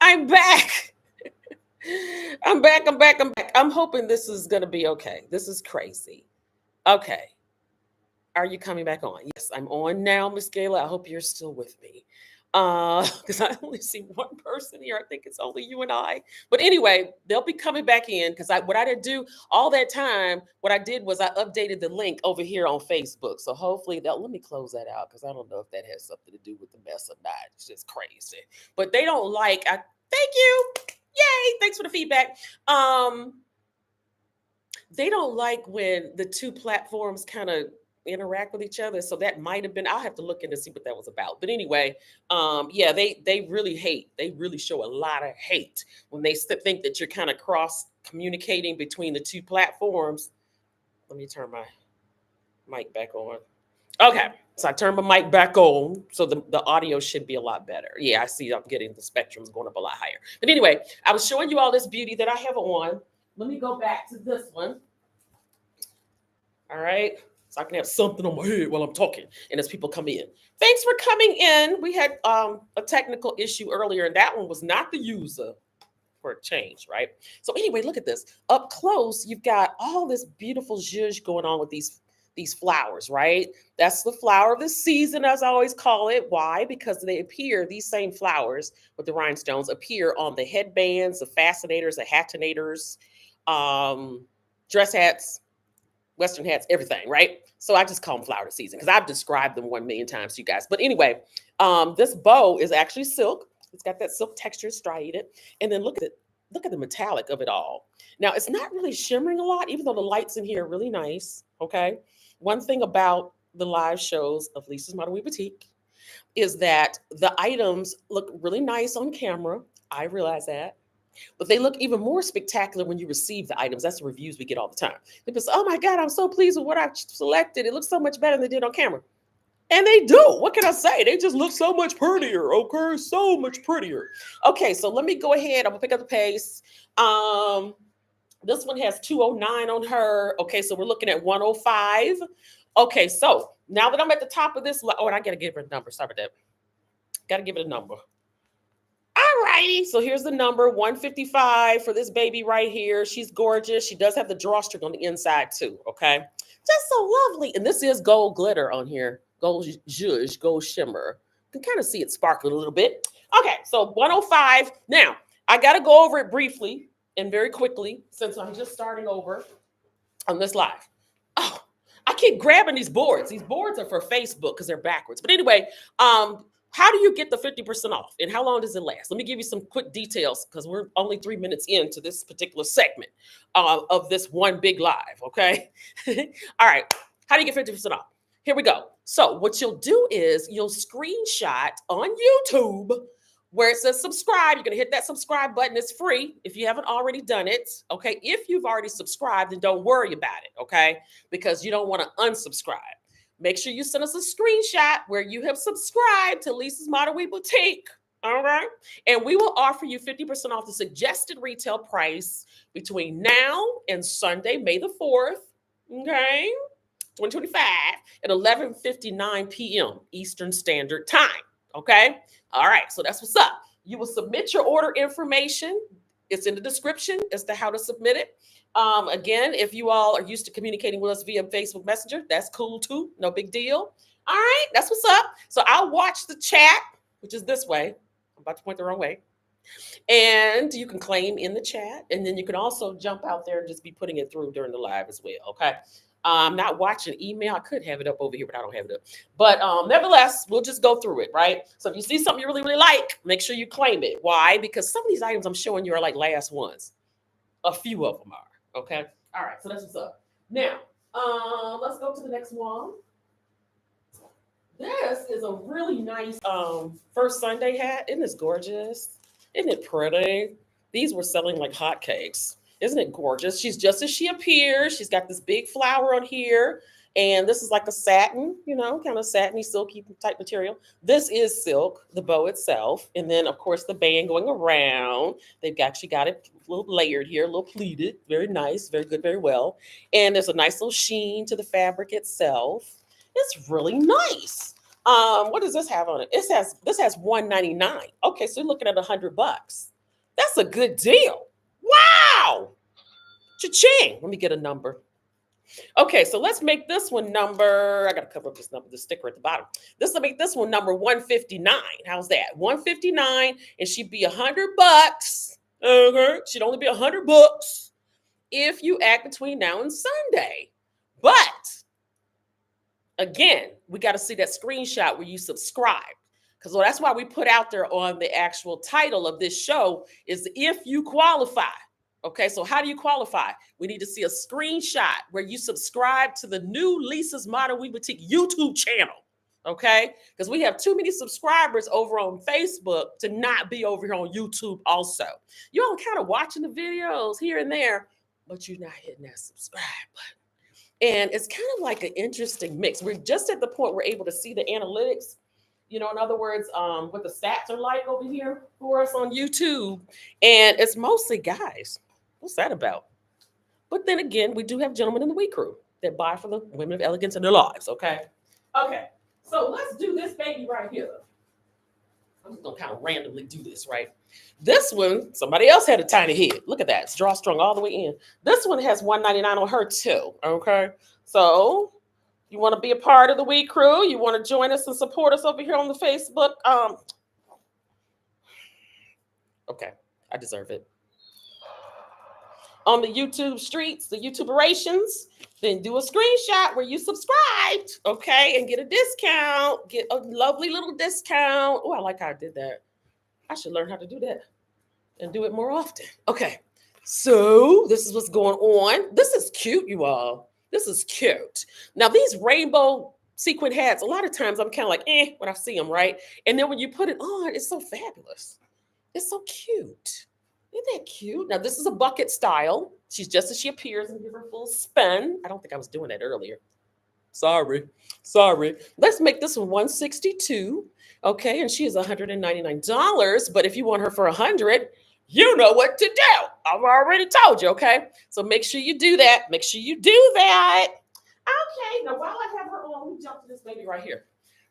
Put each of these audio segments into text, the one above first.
I'm back. I'm back. I'm back. I'm back. I'm hoping this is going to be okay. This is crazy. Okay. Are you coming back on? Yes, I'm on now, Miss Gayla. I hope you're still with me. Because I only see one person here. I think it's only you and I. But anyway, they'll be coming back in because what I didn't do all that time, what I did was I updated the link over here on Facebook. So hopefully they'll let me close that out because I don't know if that has something to do with the mess or not. It's just crazy. But they don't like thank you. Yay, thanks for the feedback. They don't like when the two platforms kind of interact with each other. So that might have been, I'll have to look in to see what that was about. But anyway, yeah, they really hate. They really show a lot of hate when they think that you're kind of cross communicating between the two platforms. Let me turn my mic back on. Okay. So I turned my mic back on. So the audio should be a lot better. Yeah, I see I'm getting the spectrum's going up a lot higher. But anyway, I was showing you all this beauty that I have on. Let me go back to this one. All right. So I can have something on my head while I'm talking and as people come in. Thanks for coming in. We had a technical issue earlier, and that one was not the user for a change, right? So anyway, look at this. Up close, you've got all this beautiful zhuzh going on with these flowers, right? That's the flower of the season, as I always call it. Why? Because these same flowers with the rhinestones appear on the headbands, the fascinators, the hatinators, dress hats, Western hats, everything, right? So I just call them flower of the season because I've described them 1 million times to you guys. But anyway, this bow is actually silk. It's got that silk texture, striated. And then look at it. Look at the metallic of it all. Now, it's not really shimmering a lot, even though the lights in here are really nice, okay? One thing about the live shows of Lisa's Model We Boutique is that the items look really nice on camera. I realize that. But they look even more spectacular when you receive the items. That's the reviews we get all the time. People say, oh my God, I'm so pleased with what I've selected. It looks so much better than they did on camera. And they do. What can I say? They just look so much prettier. Okay, so much prettier. Okay, so let me go ahead. I'm gonna pick up the pace. This one has 209 on her. Okay, so we're looking at 105. Okay, so now that I'm at the top of this, and I gotta give it a number. Sorry about that. Gotta give it a number. All righty. So here's the number 155 for this baby right here. She's gorgeous. She does have the drawstring on the inside too. Okay. Just so lovely. And this is gold glitter on here. Gold zhuzh, gold shimmer. You can kind of see it sparkling a little bit. Okay. So 105. Now, I got to go over it briefly and very quickly since I'm just starting over on this live. Oh, I keep grabbing these boards. These boards are for Facebook because they're backwards. But anyway, how do you get the 50% off and how long does it last? Let me give you some quick details because we're only 3 minutes into this particular segment of this one big live, okay? All right, how do you get 50% off? Here we go. So what you'll do is you'll screenshot on YouTube where it says subscribe. You're going to hit that subscribe button. It's free if you haven't already done it, okay? If you've already subscribed, then don't worry about it, okay? Because you don't want to unsubscribe. Make sure you send us a screenshot where you have subscribed to Lisa's Model We Boutique. All right. And we will offer you 50% off the suggested retail price between now and Sunday, May the 4th. Okay. 2025 at 11:59 p.m. Eastern Standard Time. Okay. All right. So that's what's up. You will submit your order information. It's in the description as to how to submit it. Again, if you all are used to communicating with us via Facebook Messenger, that's cool too. No big deal. All right, that's what's up. So I'll watch the chat, which is this way. I'm about to point the wrong way. And you can claim in the chat. And then you can also jump out there and just be putting it through during the live as well. Okay. I'm not watching email. I could have it up over here, but I don't have it up. But nevertheless, we'll just go through it, right? So if you see something you really, really like, make sure you claim it. Why? Because some of these items I'm showing you are like last ones. A few of them are. Okay. All right. So that's what's up. Now, let's go to the next one. This is a really nice First Sunday hat. Isn't this gorgeous? Isn't it pretty? These were selling like hotcakes. Isn't it gorgeous? She's just as she appears. She's got this big flower on here. And this is like a satin, kind of satiny, silky type material. This is silk, the bow itself. And then, of course, the band going around. They've actually got it a little layered here, a little pleated. Very nice, very good, very well. And there's a nice little sheen to the fabric itself. It's really nice. What does this have on it? This has 199. Okay, so you're looking at $100. That's a good deal. Wow. Cha-ching. Let me get a number. Okay, so let's make this one number. I gotta cover up this number, the sticker at the bottom. This will make this one number 159. How's that? 159, and she'd be $100. Okay, she'd only be $100 if you act between now and Sunday. But again, we got to see that screenshot where you subscribe. Because that's why we put out there on the actual title of this show is if you qualify. Okay, so how do you qualify? We need to see a screenshot where you subscribe to the new Lisa's Modern We Boutique YouTube channel. Okay, because we have too many subscribers over on Facebook to not be over here on YouTube also. You're all kind of watching the videos here and there, but you're not hitting that subscribe button. And it's kind of like an interesting mix. We're just at the point we're able to see the analytics. In other words, what the stats are like over here for us on YouTube. And it's mostly guys. What's that about? But then again, we do have gentlemen in the We Crew that buy for the women of elegance in their lives, okay? Okay, so let's do this baby right here. I'm just gonna kind of randomly do this, right? This one, somebody else had a tiny head. Look at that, it's drawstrung all the way in. This one has 199 on her too, okay? So you want to be a part of the We Crew? You want to join us and support us over here on the Facebook? Okay, I deserve it. On the YouTube streets, the YouTuberations, then do a screenshot where you subscribed, okay, and get a discount, get a lovely little discount. Oh, I like how I did that. I should learn how to do that and do it more often. Okay, so this is what's going on. This is cute, you all. This is cute. Now, these rainbow sequin hats, a lot of times I'm kind of like, when I see them, right? And then when you put it on, it's so fabulous. It's so cute. Isn't that cute? Now, this is a bucket style. She's just as she appears and give her full spin. I don't think I was doing that earlier. Sorry. Let's make this one 162. Okay, and she is $199. But if you want her for $100, you know what to do. I've already told you, okay? So make sure you do that. Make sure you do that. Okay, now while I have her on, let me jump to this baby right here.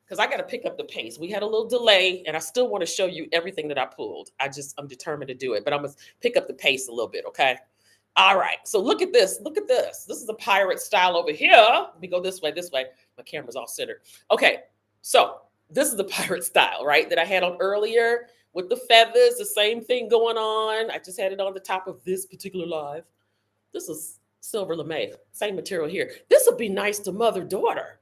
Because I got to pick up the pace. We had a little delay, and I still want to show you everything that I pulled. I'm determined to do it, but I'm going to pick up the pace a little bit, okay? All right, so look at this. Look at this. This is a pirate style over here. Let me go this way. My camera's all centered. Okay, so this is the pirate style, right, that I had on earlier with the feathers, the same thing going on. I just had it on the top of this particular live. This is silver lame, same material here. This would be nice to mother-daughter.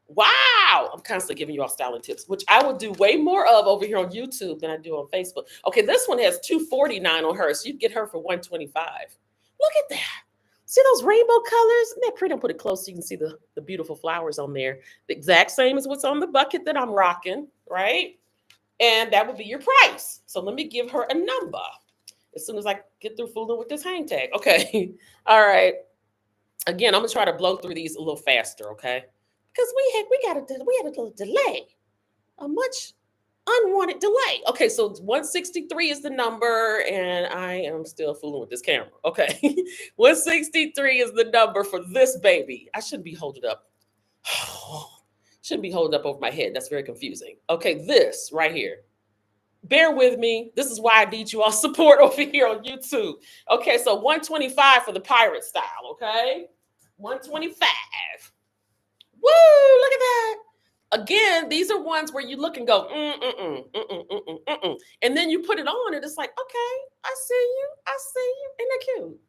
Wow, I'm constantly giving you all styling tips, which I will do way more of over here on YouTube than I do on Facebook. Okay, this one has 249 on her, so you'd get her for 125. Look at that. See those rainbow colors? Isn't that pretty? I'll put it close so you can see the beautiful flowers on there. The exact same as what's on the bucket that I'm rocking, right? And that would be your price. So let me give her a number as soon as I get through fooling with this hang tag. Okay, all right. Again, I'm gonna try to blow through these a little faster, okay? Because we had a little delay, a much unwanted delay. Okay, so 163 is the number, and I am still fooling with this camera. Okay, 163 is the number for this baby. I shouldn't be holding up. Shouldn't be holding up over my head. That's very confusing. Okay, this right here. Bear with me. This is why I need you all support over here on YouTube. Okay, so 125 for the pirate style. Okay, 125. Woo, look at that. Again, these are ones where you look and go, and then you put it on and it's like, okay, I see you. Isn't that cute?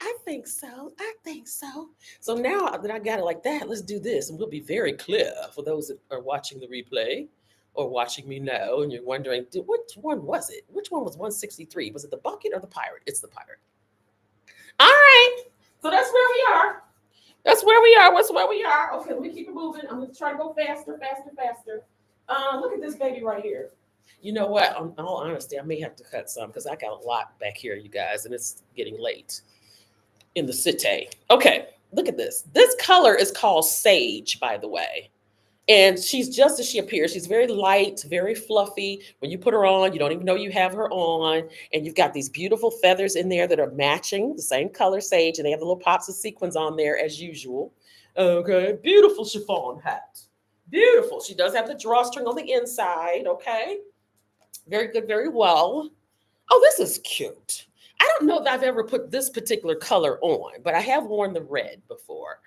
I think so. So now that I got it like that, let's do this. And we'll be very clear for those that are watching the replay or watching me now. And you're wondering, which one was it? Which one was 163? Was it the bucket or the pirate? It's the pirate. All right. So that's where we are. That's where we are. Okay, let me keep it moving. I'm going to try to go faster. Look at this baby right here. You know what? In all honesty, I may have to cut some because I got a lot back here, you guys, and it's getting late in the city. Okay, look at this. This color is called Sage, by the way. And she's just as she appears. She's very light, very fluffy. When you put her on, you don't even know you have her on. And you've got these beautiful feathers in there that are matching the same color Sage. And they have the little pops of sequins on there as usual. Okay, beautiful chiffon hat. Beautiful. She does have the drawstring on the inside. Okay. Very good. Very well. Oh, this is cute. I don't know that I've ever put this particular color on, but I have worn the red before.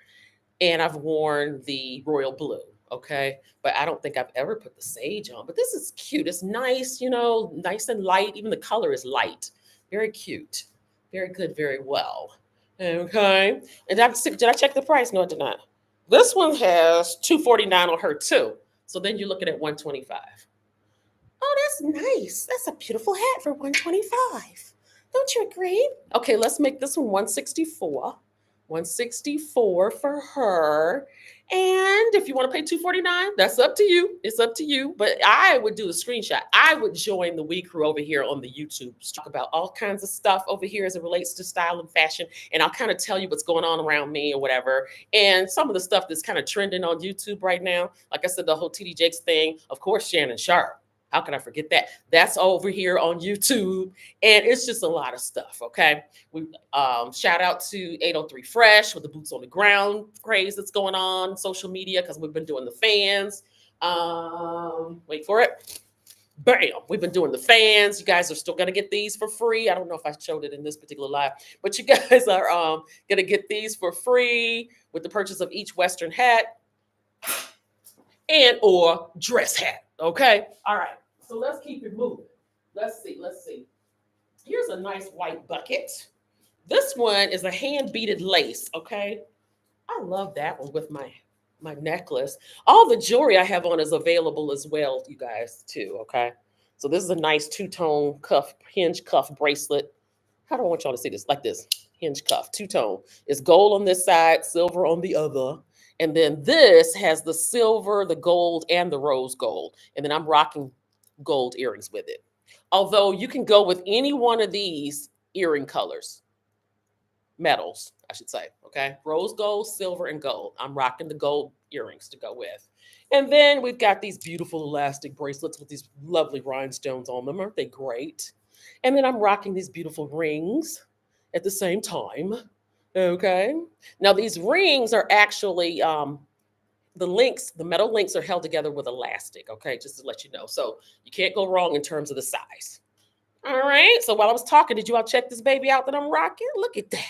And I've worn the royal blue. Okay. But I don't think I've ever put the sage on. But this is cute. It's nice, nice and light. Even the color is light. Very cute. Very good. Very well. Okay. And did I check the price? No, I did not. This one has 249 on her too. So then you're looking at 125. Oh, that's nice. That's a beautiful hat for 125. Don't you agree? Okay, let's make this one 164. 164 for her. And if you want to pay 249, that's up to you. It's up to you. But I would do a screenshot. I would join the We Crew over here on the YouTube. Talk about all kinds of stuff over here as it relates to style and fashion. And I'll kind of tell you what's going on around me or whatever. And some of the stuff that's kind of trending on YouTube right now. Like I said, the whole TD Jakes thing. Of course, Shannon Sharp. How can I forget that? That's over here on YouTube. And it's just a lot of stuff. Okay. We shout out to 803 Fresh with the boots on the ground craze that's going on social media because we've been doing the fans. Wait for it. Bam. We've been doing the fans. You guys are still going to get these for free. I don't know if I showed it in this particular live, but you guys are going to get these for free with the purchase of each Western hat and or dress hat. Okay. All right. So let's keep it moving. Let's see. Here's a nice white bucket. This one is a hand beaded lace. Okay. I love that one with my necklace. All the jewelry I have on is available as well, you guys, too. Okay. So this is a nice two-tone hinge cuff bracelet. How do I want y'all to see this? Like this. Hinge cuff, two-tone. It's gold on this side, silver on the other. And then this has the silver, the gold, and the rose gold. And then I'm rocking gold earrings with it. Although you can go with any one of these earring colors, metals, I should say. Okay. Rose gold, silver, and gold. I'm rocking the gold earrings to go with. And then we've got these beautiful elastic bracelets with these lovely rhinestones on them. Aren't they great? And then I'm rocking these beautiful rings at the same time. Okay. Now these rings are actually the metal links are held together with elastic, okay, just to let you know. So you can't go wrong in terms of the size. All right. So while I was talking, did you all check this baby out that I'm rocking? Look at that.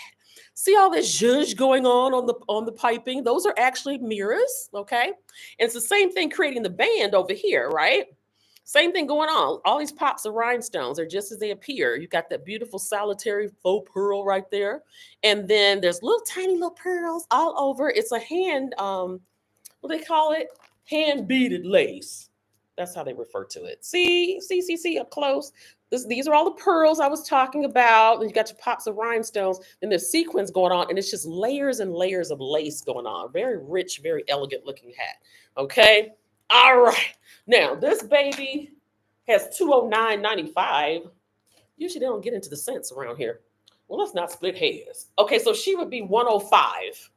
See all this zhuzh going on the piping? Those are actually mirrors, okay? And it's the same thing creating the band over here, right? Same thing going on. All these pops of rhinestones are just as they appear. You got that beautiful solitary faux pearl right there. And then there's little tiny little pearls all over. It's a hand what they call it? Hand beaded lace. That's how they refer to it. See up close. These are all the pearls I was talking about. And you got your pops of rhinestones. Then there's sequins going on, and it's just layers and layers of lace going on. Very rich, very elegant looking hat. Okay. All right. Now this baby has 209.95. Usually they don't get into the cents around here. Well, let's not split hairs. Okay, so she would be 105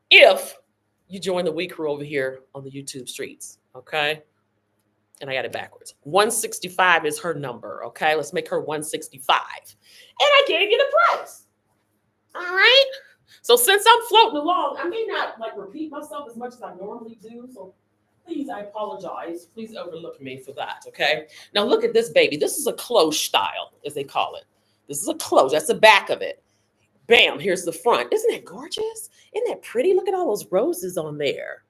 if you join the We Crew over here on the YouTube streets, okay? And I got it backwards. 165 is her number, okay? Let's make her 165. And I gave you the price. All right? So since I'm floating along, I may not repeat myself as much as I normally do. So please, I apologize. Please overlook me for that, okay? Now look at this baby. This is a cloche style, as they call it. This is a cloche. That's the back of it. Bam, here's the front. Isn't that gorgeous? Isn't that pretty? Look at all those roses on there.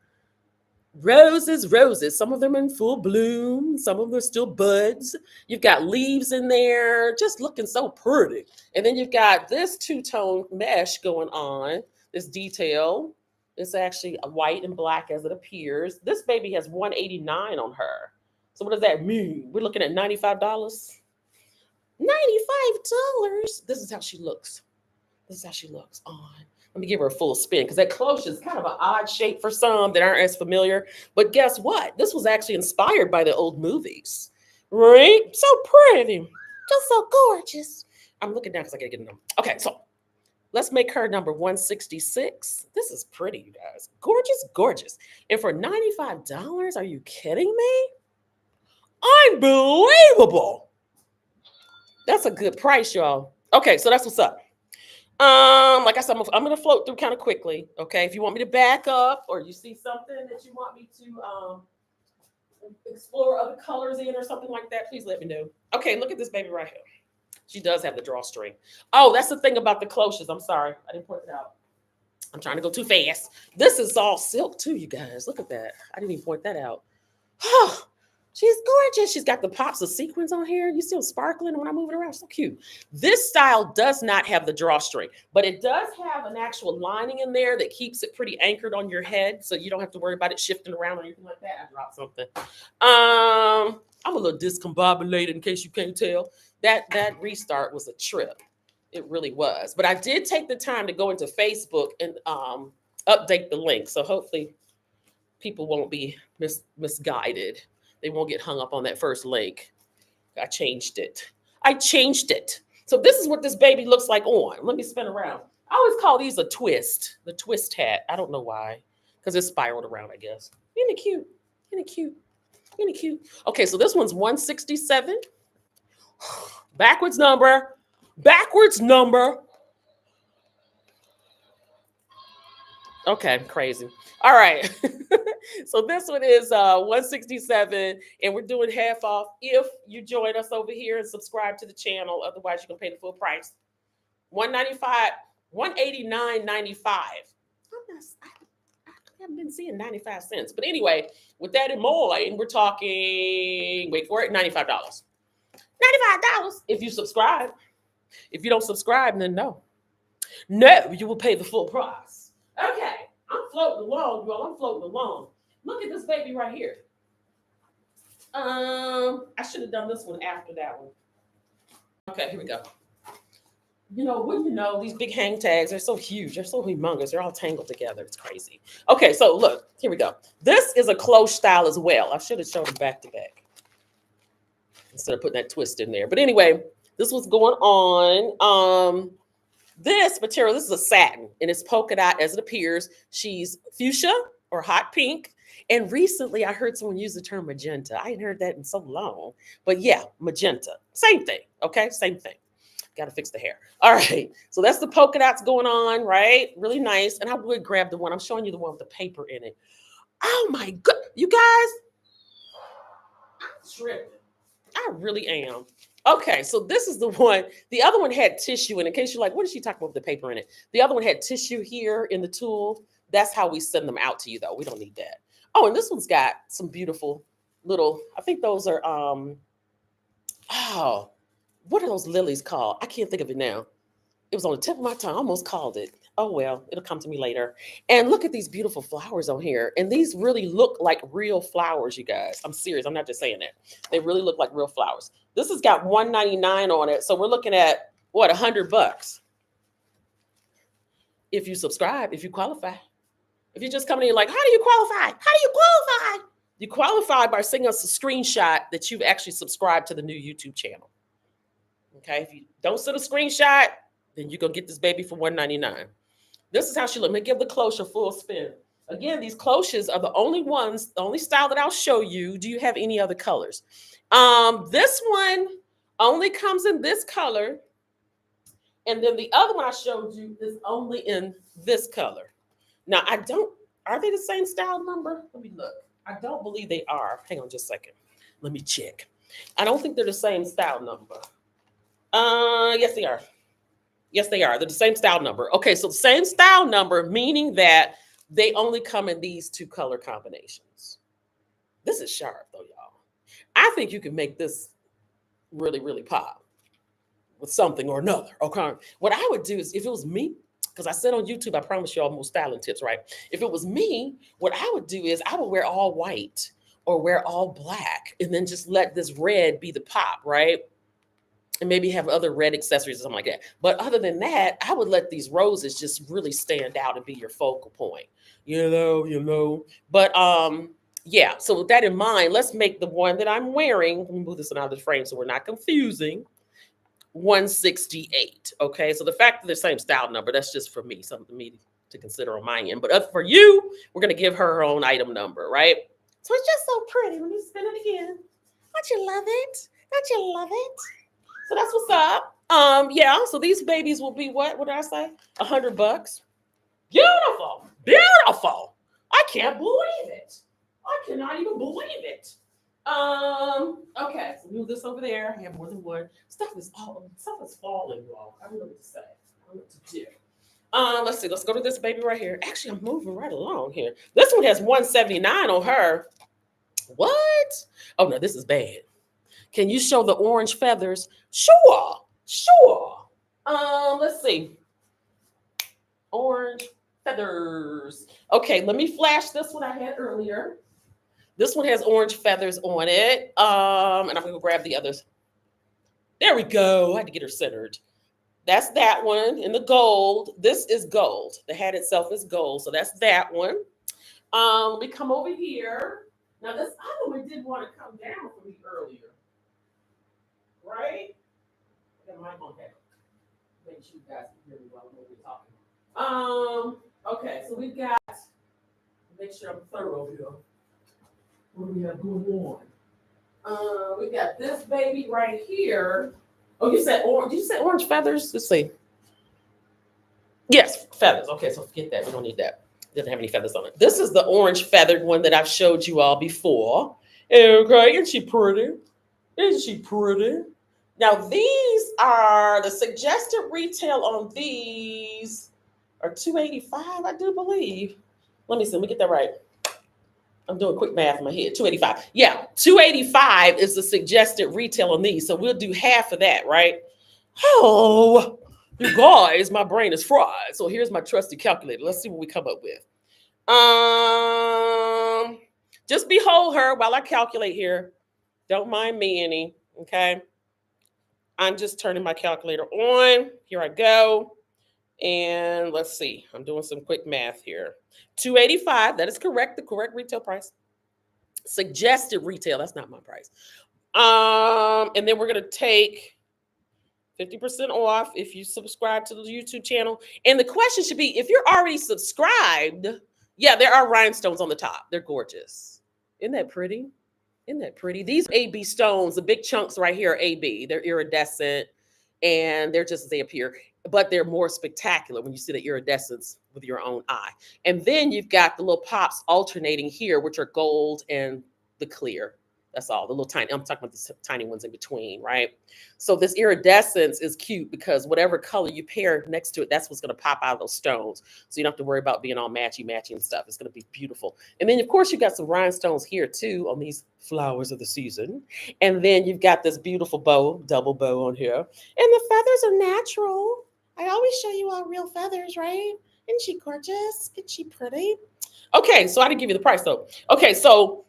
Roses. Some of them in full bloom. Some of them are still buds. You've got leaves in there, just looking so pretty. And then you've got this two-tone mesh going on, this detail. It's actually white and black as it appears. This baby has 189 on her. So what does that mean? We're looking at $95? $95. This is how she looks. This is how she looks on. Let me give her a full spin because that cloche is kind of an odd shape for some that aren't as familiar. But guess what? This was actually inspired by the old movies, right? So pretty. Just so gorgeous. I'm looking down because I got to get a number. Okay, so let's make her number 166. This is pretty, you guys. Gorgeous. And for $95, are you kidding me? Unbelievable. That's a good price, y'all. Okay, so that's what's up. Like I said, I'm gonna float through kind of quickly. Okay, if you want me to back up or you see something that you want me to explore other colors in or something like that, please let me know. Okay, look at this baby right here. She does have the drawstring. Oh, that's the thing about the cloches. I'm sorry, I didn't point it out. I'm trying to go too fast. This is all silk too, you guys. Look at that. I didn't even point that out. Oh, she's gorgeous. She's got the pops of sequins on here. You see them sparkling when I move it around. So cute. This style does not have the drawstring, but it does have an actual lining in there that keeps it pretty anchored on your head, so you don't have to worry about it shifting around or anything like that. I dropped something. I'm a little discombobulated in case you can't tell. That restart was a trip. It really was. But I did take the time to go into Facebook and update the link. So hopefully people won't be misguided. They won't get hung up on that first link. I changed it. So this is what this baby looks like on. Let me spin around. I always call these a twist, the twist hat. I don't know why, because it's spiraled around, I guess. Isn't it cute? Isn't it cute? Isn't it cute? Okay, so this one's 167. Backwards number. Okay, crazy. All right. So this one is 167, and we're doing half off if you join us over here and subscribe to the channel. Otherwise, you can pay the full price. 195, 189.95. I haven't been seeing 95 cents. But anyway, with that in mind, we're talking, wait for it, $95. $95 if you subscribe. If you don't subscribe, then no. No, you will pay the full price. Okay, I'm floating along, girl. I'm floating along. Look at this baby right here. I should have done this one after that one. Okay, here we go. You know, wouldn't you know, these big hang tags are so huge. They're so humongous. They're all tangled together. It's crazy. Okay, so look, here we go. This is a cloche style as well. I should have shown them back to back instead of putting that twist in there. But anyway, this was going on. This material, this is a satin, and it's polka dot as it appears. She's fuchsia or hot pink. And recently I heard someone use the term magenta. I hadn't heard that in so long. But yeah, magenta. Same thing. Okay, same thing. Got to fix the hair. All right. So that's the polka dots going on, right? Really nice. And I would grab the one. I'm showing you the one with the paper in it. Oh my God. You guys, I'm tripping. I really am. Okay, so this is the one. The other one had tissue in case you're like, what is she talking about with the paper in it? The other one had tissue here in the tool. That's how we send them out to you, though. We don't need that. Oh, and this one's got some beautiful little, I think those are, oh, what are those lilies called? I can't think of it now. It was on the tip of my tongue. I almost called it. Oh, well, it'll come to me later. And look at these beautiful flowers on here. And these really look like real flowers, you guys. I'm serious. I'm not just saying that. They really look like real flowers. This has got $199 on it. So we're looking at, what, $100 if you subscribe, if you qualify. If you're just coming in like, how do you qualify? How do you qualify? You qualify by sending us a screenshot that you've actually subscribed to the new YouTube channel. Okay, if you don't send a screenshot, then you're going to get this baby for $199. This is how she looks. Let me give the cloche a full spin. Again, these cloches are the only ones, the only style that I'll show you. Do you have any other colors? This one only comes in this color. And then the other one I showed you is only in this color. Now, are they the same style number? Let me look. I don't believe they are. Hang on just a second. Let me check. I don't think they're the same style number. Yes, they are. Yes, they are. They're the same style number. Okay, so the same style number, meaning that they only come in these two color combinations. This is sharp, though, y'all. I think you can make this really, really pop with something or another. Okay. What I would do is, if it was me, because I said on YouTube, I promise you all more styling tips, right? If it was me, what I would do is I would wear all white or wear all black and then just let this red be the pop, right? And maybe have other red accessories or something like that. But other than that, I would let these roses just really stand out and be your focal point. You know. But yeah, so with that in mind, let's make the one that I'm wearing. Let me move this out of the frame so we're not confusing. 168. Okay, so the fact that they're the same style number, that's just for me, something for me to consider on my end. But for you, we're gonna give her own item number, right? So it's just so pretty. Let me spin it again. Don't you love it? Don't you love it? So that's what's up. Yeah, so these babies will be what did I say? $100. Beautiful, beautiful. I can't believe it. I cannot even believe it. Okay, so move this over there. I have more than one. Stuff is falling, y'all. I don't know what to say. I don't know what to do. Let's see. Let's go to this baby right here. Actually, I'm moving right along here. This one has 179 on her. What? Oh no, this is bad. Can you show the orange feathers? Sure, sure. Let's see. Orange feathers. Okay, let me flash this one I had earlier. This one has orange feathers on it. And I'm gonna grab the others. There we go. I had to get her centered. That's that one in the gold. This is gold. The hat itself is gold. So that's that one. Let me come over here. Now this other one did want to come down for me earlier, right? That might want that. Make sure you guys can hear me while we're talking. Okay, so we've got, make sure I'm thorough here. What do we have going on? We got this baby right here. Oh, you said orange. Did you say orange feathers? Let's see. Yes, feathers. Okay, so forget that. We don't need that. It doesn't have any feathers on it. This is the orange feathered one that I've showed you all before. Okay, isn't she pretty? Isn't she pretty? Now these are the suggested retail on these are $285, I do believe. Let me see. Let me get that right. I'm doing quick math in my head. 285. Yeah, 285 is the suggested retail on these. So we'll do half of that, right? Oh, you guys, my brain is fried. So here's my trusty calculator. Let's see what we come up with. Just behold her while I calculate here. Don't mind me any. Okay. I'm just turning my calculator on. Here I go. And let's see. I'm doing some quick math here. 285. That is correct. The correct retail price. Suggested retail. That's not my price. And then we're gonna take 50% off if you subscribe to the YouTube channel. And the question should be, if you're already subscribed, yeah, there are rhinestones on the top. They're gorgeous. Isn't that pretty? Isn't that pretty? These AB stones, the big chunks right here are AB. They're iridescent and they're just as they appear, but they're more spectacular when you see the iridescence with your own eye. And then you've got the little pops alternating here, which are gold and the clear. That's all. The little tiny, I'm talking about the tiny ones in between, right? So this iridescence is cute because whatever color you pair next to it, that's what's going to pop out of those stones. So you don't have to worry about being all matchy and stuff. It's going to be beautiful. And then of course you got some rhinestones here too on these flowers of the season. And then you've got this beautiful bow, double bow on here. And the feathers are natural. I always show you all real feathers, right? Isn't she gorgeous? Isn't she pretty? Okay, so I didn't give you the price though. Okay, so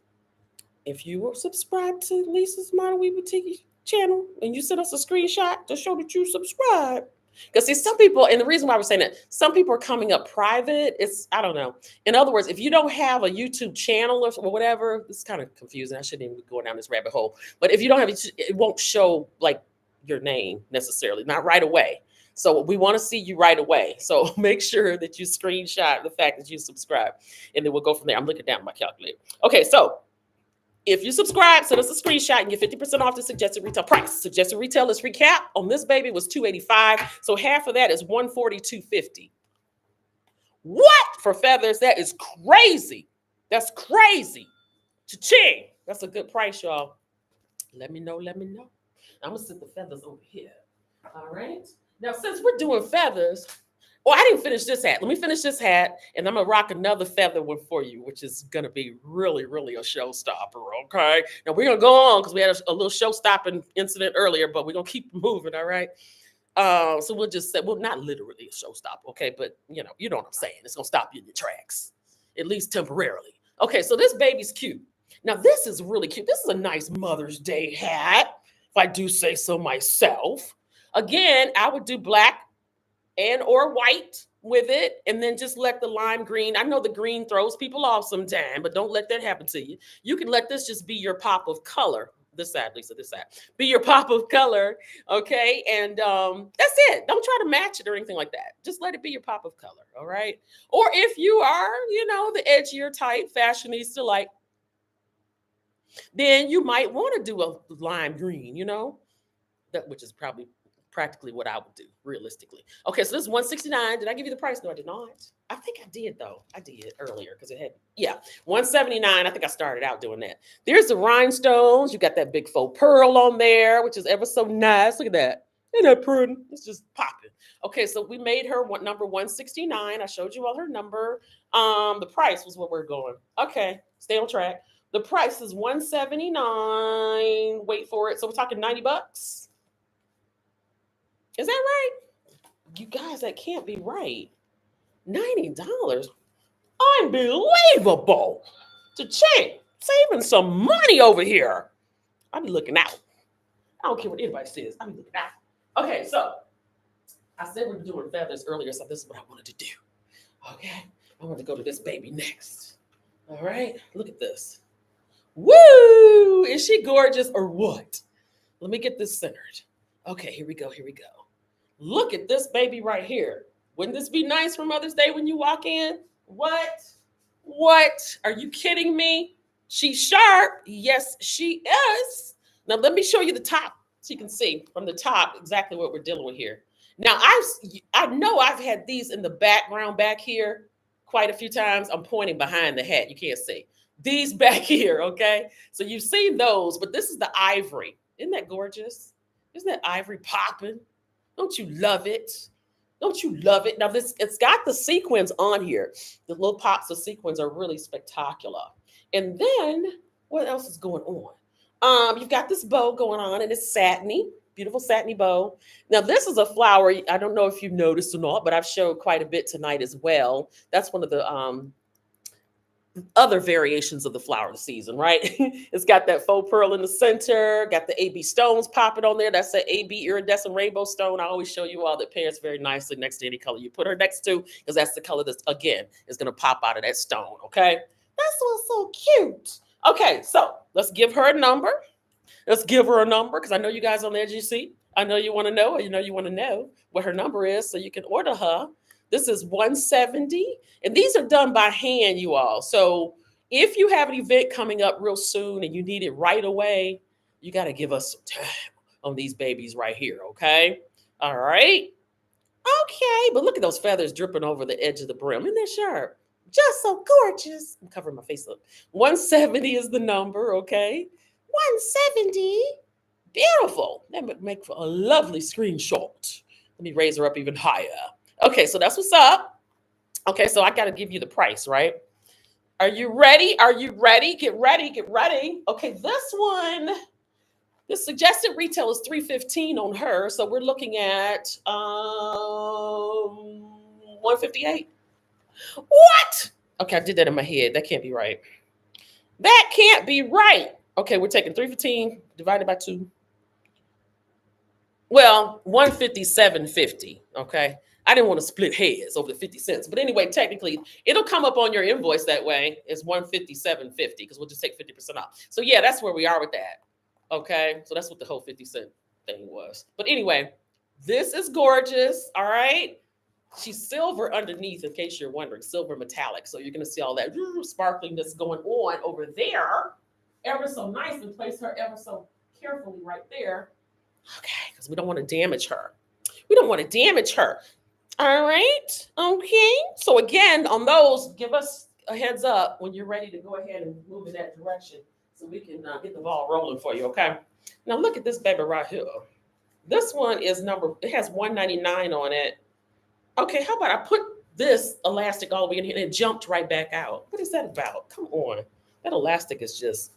if you were subscribed to Lisa's Model We Boutique channel and you send us a screenshot to show that you subscribe. Because see, some people, and the reason why we're saying that, some people are coming up private. It's, I don't know. In other words, if you don't have a YouTube channel or whatever, it's kind of confusing. I shouldn't even be going down this rabbit hole. But if you don't have it won't show like your name necessarily, not right away. So we want to see you right away. So make sure that you screenshot the fact that you subscribe. And then we'll go from there. I'm looking down at my calculator. Okay, so if you subscribe, send us a screenshot and get 50% off the suggested retail price. Suggested retail, let's recap. On this baby was $285. So half of that is $142.50. What? For feathers, that is crazy. That's crazy. Cha-ching. That's a good price, y'all. Let me know. Let me know. I'm going to set the feathers over here. All right. Now, since we're doing feathers, I didn't finish this hat. Let me finish this hat, and I'm going to rock another feather one for you, which is going to be really, really a showstopper, okay? Now, we're going to go on because we had a little show-stopping incident earlier, but we're going to keep moving, all right? So we'll just say, well, not literally a showstopper, okay? But, you know what I'm saying. It's going to stop you in your tracks, at least temporarily. Okay, so this baby's cute. Now, this is really cute. This is a nice Mother's Day hat, if I do say so myself. Again, I would do black and or white with it, and then just let the lime green. I know the green throws people off sometime, but don't let that happen to you. You can let this just be your pop of color. This side, Lisa, this side. Be your pop of color, okay? And that's it. Don't try to match it or anything like that. Just let it be your pop of color, all right? Or if you are, the edgier type, fashionista like, then you might want to do a lime green, that which is probably practically what I would do realistically. Okay, so this is 169. Did I give you the price? No, I did not. I think I did though. I did earlier because it had, yeah, 179. I think I started out doing that. There's the rhinestones. You got that big faux pearl on there, which is ever so nice. Look at that. Ain't that pretty? It's just popping. Okay, so we made her number 169. I showed you all her number. The price was where we're going. Okay, stay on track. The price is 179. Wait for it. So we're talking 90 bucks. Is that right? You guys, that can't be right. $90. Unbelievable. Cha-ching. Saving some money over here. I'll be looking out. I don't care what anybody says. I'll be looking out. Okay, so I said we were doing feathers earlier, so this is what I wanted to do. Okay, I want to go to this baby next. All right, look at this. Woo! Is she gorgeous or what? Let me get this centered. Okay, here we go. Here we go. Look at this baby right here. Wouldn't this be nice for Mother's Day when you walk in? What? What? Are you kidding me? She's sharp. Yes, she is. Now let me show you the top so you can see from the top exactly what we're dealing with here. Now I know I've had these in the background back here quite a few times. I'm pointing behind the hat. You can't see. These back here, okay? So you've seen those, but this is the ivory. Isn't that gorgeous? Isn't that ivory popping? Don't you love it? Don't you love it? Now it's got the sequins on here. The little pops of sequins are really spectacular. And then what else is going on? You've got this bow going on, and it's satiny, beautiful satiny bow. Now this is a flower. I don't know if you've noticed or not, but I've showed quite a bit tonight as well. That's one of the other variations of the flower of the season, right? It's got that faux pearl in the center, got the AB stones popping on there. That's the AB iridescent rainbow stone. I always show you all that pairs very nicely next to any color you put her next to, because that's the color that's, again, is going to pop out of that stone, okay? That's what's so cute. Okay, so let's give her a number. Let's give her a number, because I know you guys on the edge of your seat. I know you want to know, or you want to know what her number is so you can order her. This is 170, and these are done by hand, you all. So if you have an event coming up real soon and you need it right away, you got to give us some time on these babies right here, okay? All right. Okay, but look at those feathers dripping over the edge of the brim. Isn't that sharp? Just so gorgeous. I'm covering my face up. 170 is the number, okay? 170. Beautiful. That would make for a lovely screenshot. Let me raise her up even higher. Okay, so that's what's up. Okay, so I got to give you the price, right? Are you ready? Are you ready? Get ready. Get ready. Okay, this one, the suggested retail is $315 on her. So we're looking at 158. What? Okay, I did that in my head. That can't be right. That can't be right. Okay, we're taking 315 divided by 2. Well, 157.50. Okay. I didn't want to split hairs over the 50 cents. But anyway, technically, it'll come up on your invoice that way. It's 157.50 because we'll just take 50% off. So yeah, that's where we are with that. Okay. So that's what the whole 50-cent thing was. But anyway, this is gorgeous. All right. She's silver underneath, in case you're wondering, silver metallic. So you're going to see all that sparkliness going on over there. Ever so nice, and place her ever so carefully right there. Okay, because we don't want to damage her. We don't want to damage her. All right. Okay. So again, on those, give us a heads up when you're ready to go ahead and move in that direction so we can get the ball rolling for you. Okay. Now look at this baby right here. This one is it has 199 on it. Okay. How about I put this elastic all the way in here and it jumped right back out? What is that about? Come on. That elastic is just,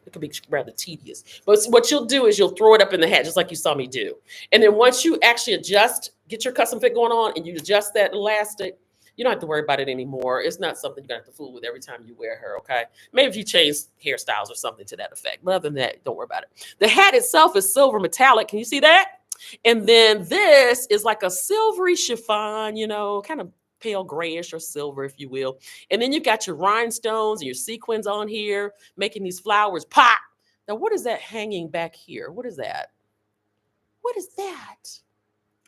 it could be rather tedious. But what you'll do is you'll throw it up in the hat, just like you saw me do. And then once you actually get your custom fit going on and you adjust that elastic, you don't have to worry about it anymore. It's not something you're going to have to fool with every time you wear her, okay? Maybe if you change hairstyles or something to that effect. But other than that, don't worry about it. The hat itself is silver metallic. Can you see that? And then this is like a silvery chiffon, kind of pale grayish or silver, if you will. And then you've got your rhinestones and your sequins on here, making these flowers pop. Now, what is that hanging back here? What is that? What is that?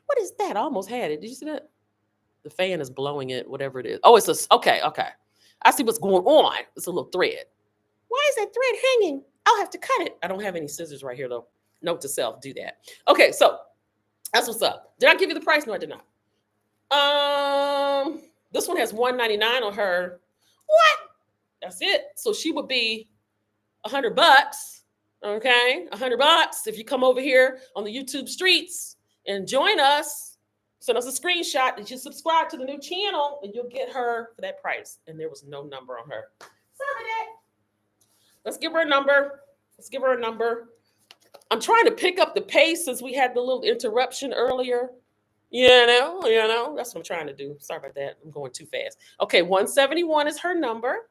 What is that? I almost had it. Did you see that? The fan is blowing it, whatever it is. Oh, okay. I see what's going on. It's a little thread. Why is that thread hanging? I'll have to cut it. I don't have any scissors right here, though. Note to self, do that. Okay, so That's what's up. Did I give you the price? No, I did not. This one has 199 on her. What? That's it. So she would be $100. Okay, $100 if you come over here on the YouTube streets and join us. Send us a screenshot that you subscribe to the new channel, and you'll get her for that price. And there was no number on her. Sorry, that. Let's give her a number. Let's give her a number. I'm trying to pick up the pace since we had the little interruption earlier. That's what I'm trying to do. Sorry about that. I'm going too fast. Okay, 171 is her number.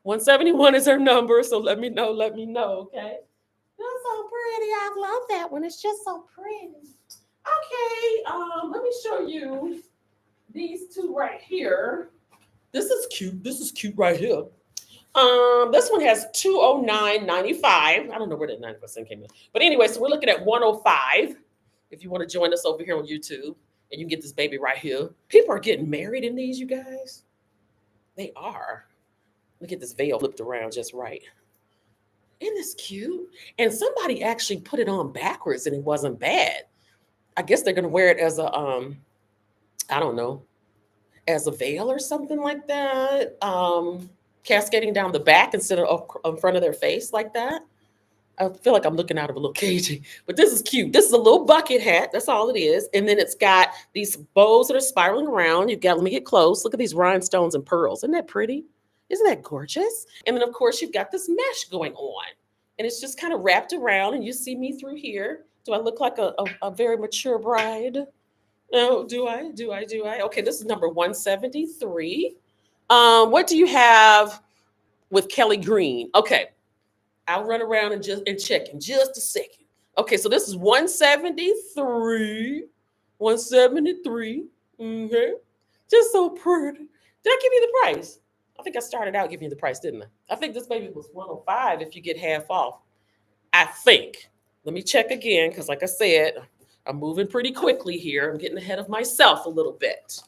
171 is her number. So let me know. Okay. That's so pretty. I love that one. It's just so pretty. Okay. Let me show you these two right here. This is cute. This is cute right here. This one has 209.95. I don't know where that 90% came in. But anyway, so we're looking at 105. If you want to join us over here on YouTube, and you can get this baby right here. People are getting married in these, you guys. They are. Look at this veil flipped around just right. Isn't this cute? And somebody actually put it on backwards and it wasn't bad. I guess they're gonna wear it as a I don't know, as a veil or something like that. Cascading down the back instead of in front of their face like that. I feel like I'm looking out of a little cagey, but this is cute. This is a little bucket hat. That's all it is. And then it's got these bows that are spiraling around. You've got, let me get close. Look at these rhinestones and pearls. Isn't that pretty? Isn't that gorgeous? And then, of course, you've got this mesh going on. And it's just kind of wrapped around, and you see me through here. Do I look like a very mature bride? No, do I? Okay, this is number 173. What do you have with Kelly Green? Okay. I'll run around and check in just a second. Okay, so this is 173. 173. Okay. Just so pretty. Did I give you the price? I think I started out giving you the price, didn't I? I think this baby was 105 if you get half off. I think. Let me check again, because like I said, I'm moving pretty quickly here. I'm getting ahead of myself a little bit.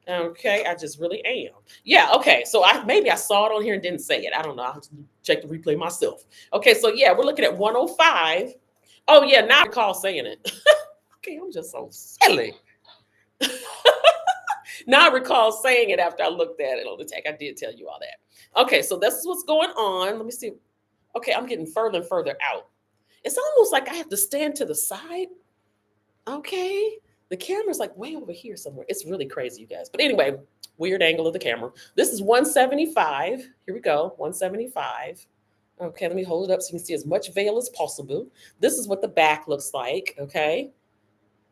Okay, I just really am. Yeah, okay. So maybe I saw it on here and didn't say it. I don't know. I'll have to check the replay myself. Okay, so yeah, we're looking at 105. Oh yeah, now I recall saying it. Okay, I'm just so silly. Now I recall saying it after I looked at it on the tag. I did tell you all that. Okay, so this is what's going on. Let me see. Okay, I'm getting further and further out. It's almost like I have to stand to the side. Okay. The camera's like way over here somewhere. It's really crazy, you guys. But anyway, weird angle of the camera. This is 175. Here we go. 175. Okay, let me hold it up so you can see as much veil as possible. This is what the back looks like. Okay.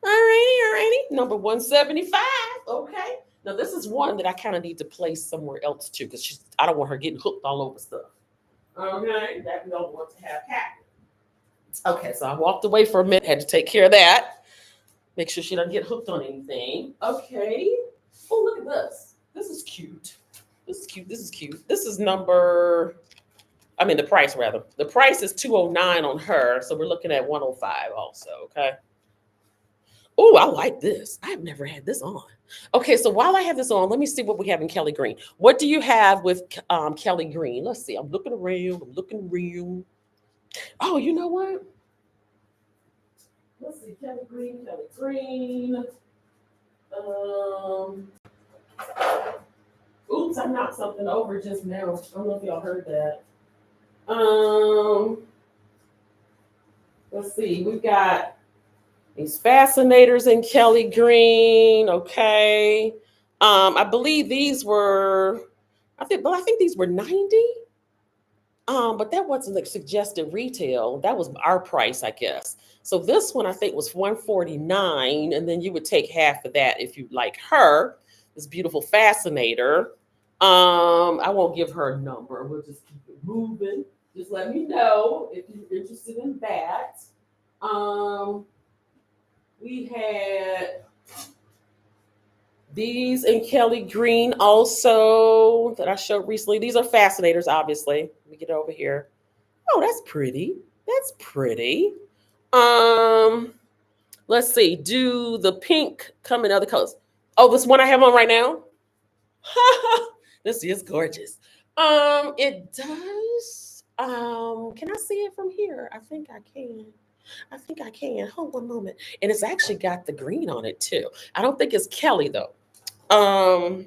Alrighty. Number 175. Okay. Now this is one that I kind of need to place somewhere else too, because I don't want her getting hooked all over stuff. Okay, that we don't want to have happen. Okay, so I walked away for a minute, had to take care of that. Make sure she doesn't get hooked on anything. Okay. Oh, look at this. This is cute. This is the price rather. The price is 209 on her, so we're looking at 105 also, okay? Oh, I like this. I've never had this on. Okay, so while I have this on, let me see what we have in Kelly Green. What do you have with Kelly Green? Let's see. I'm looking around. Oh, you know what? Let's see, Kelly Green. Oops, I knocked something over just now. I don't know if y'all heard that. Let's see, we've got these Fascinators in Kelly Green. Okay. I believe these were, I think these were 90. But that wasn't like suggested retail. That was our price, I guess. So this one I think was 149, and then you would take half of that if you like her, this beautiful Fascinator. I won't give her a number. We'll just keep it moving. Just let me know if you're interested in that. We had these in Kelly Green also that I showed recently. These are Fascinators, obviously. Let me get over here. Oh, that's pretty. Let's see. Do the pink come in other colors? Oh, this one I have on right now? This is gorgeous. It does. Can I see it from here? I think I can. I think I can. Hold one moment. And it's actually got the green on it too. I don't think it's Kelly though. Well,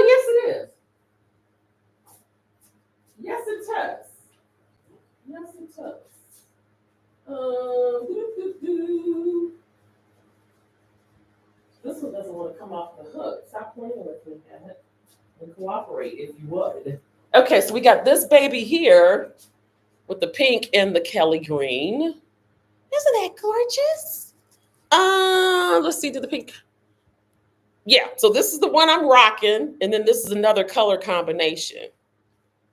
yes, it is. Yes, it does. Yes, it does. Doo, doo, doo. This one doesn't want to come off the hook. Stop playing with me, Emmett. And cooperate if you would. Okay, so we got this baby here with the pink and the Kelly green. Isn't that gorgeous? Let's see, did the pink. Yeah, so this is the one I'm rocking, and then this is another color combination.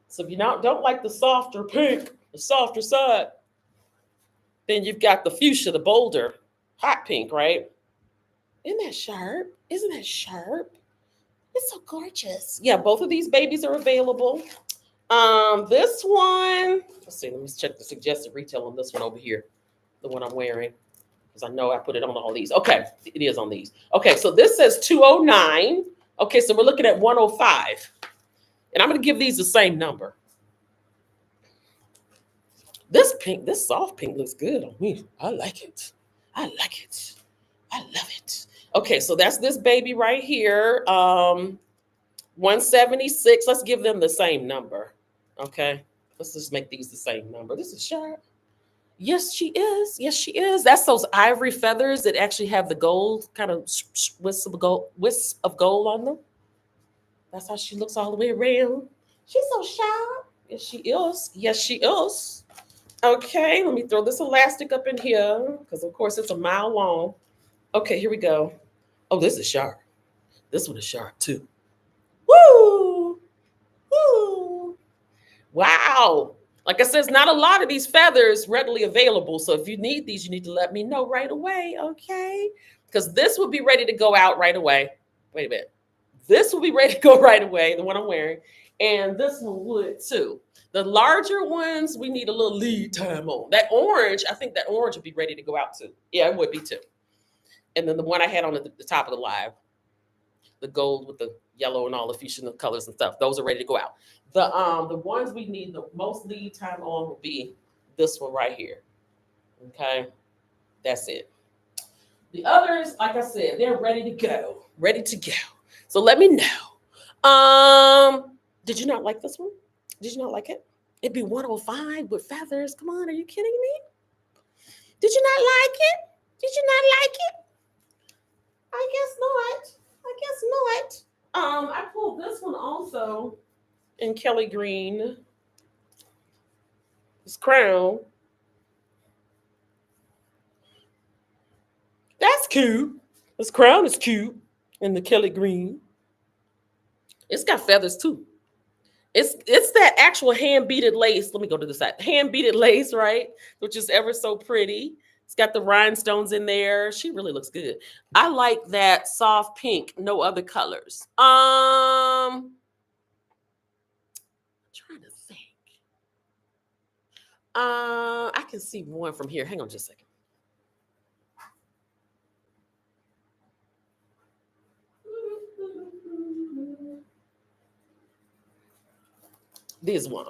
So if you don't like the softer pink, the softer side, then you've got the fuchsia, the bolder, hot pink, right? Isn't that sharp? Isn't that sharp? It's so gorgeous. Yeah, both of these babies are available. This one, let's see, let me check the suggested retail on this one over here, the one I'm wearing, because I know I put it on all these. Okay, it is on these. Okay, so this says 209. Okay, so we're looking at 105. And I'm going to give these the same number. This pink, this soft pink looks good on me. I like it. I like it. I love it. Okay, so that's this baby right here. 176. Let's give them the same number. Okay, let's just make these the same number. This is sharp. Yes, she is. Yes, she is. That's those ivory feathers that actually have the gold kind of wisp of gold on them. That's how she looks all the way around. She's so sharp. Yes, she is. Yes, she is. Okay, let me throw this elastic up in here because, of course, it's a mile long. Okay, here we go. Oh, this is sharp. This one is sharp too. Woo! Woo! Wow. Like I said, it's not a lot of these feathers readily available. So if you need these, you need to let me know right away, okay? Because this will be ready to go out right away. Wait a minute. This will be ready to go right away, the one I'm wearing. And this one would too. The larger ones, we need a little lead time on. That orange, I think that orange would be ready to go out too. Yeah, it would be too. And then the one I had on the top of the live, the gold with the yellow and all the fuchsia colors and stuff, those are ready to go out. The ones we need the most lead time on will be this one right here. Okay, that's it. The others, like I said, they're ready to go. Ready to go. So let me know. Did you not like this one? Did you not like it? It'd be 105 with feathers. Come on, are you kidding me? Did you not like it? Did you not like it? I guess not. I guess not. I pulled this one also in Kelly green. This crown. That's cute. This crown is cute in the Kelly green. It's got feathers too. It's that actual hand beaded lace. Let me go to the side. Hand beaded lace, right? Which is ever so pretty. It's got the rhinestones in there. She really looks good. I like that soft pink, no other colors. I'm trying to think. I can see one from here. Hang on just a second. This one.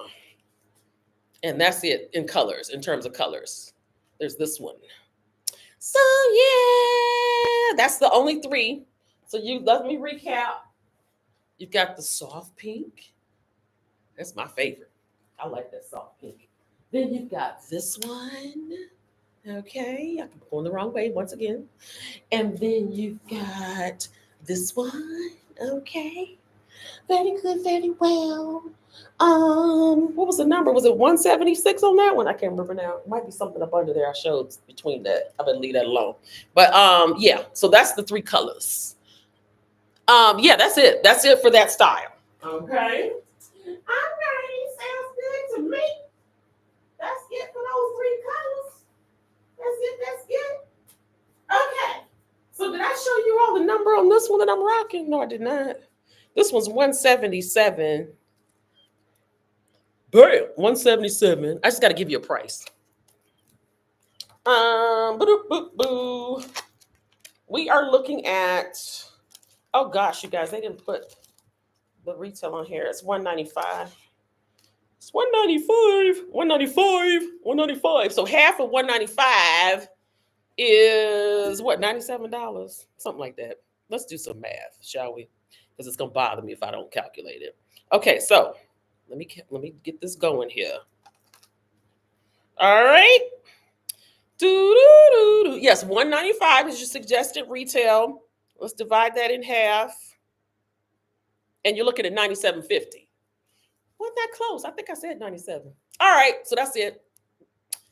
And that's it in colors, in terms of colors. There's this one. So yeah, that's the only three. So you let me recap. You've got the soft pink. That's my favorite. I like that soft pink. Then you've got this one. Okay, I'm going the wrong way once again. And then you've got this one. Okay. Very good, very well. What was the number? Was it 176 on that one? I can't remember now. It might be something up under there I showed between that. I better leave that alone. But yeah, so that's the three colors. Yeah, that's it. That's it for that style. Okay. All right, sounds good to me. That's it for those three colors. That's it, that's it. Okay. So did I show you all the number on this one that I'm rocking? No, I did not. This one's 177. Bam, 177. I just got to give you a price. Boo. We are looking at, oh gosh, you guys, they didn't put the retail on here. It's 195. It's 195, 195, 195. So half of 195 is what, $97? Something like that. Let's do some math, shall we? Because it's gonna bother me if I don't calculate it. Okay, so let me get this going here. All right. Yes, 195 is your suggested retail. Let's divide that in half. And you're looking at 97.50. Wasn't that close? I think I said 97. All right, so that's it.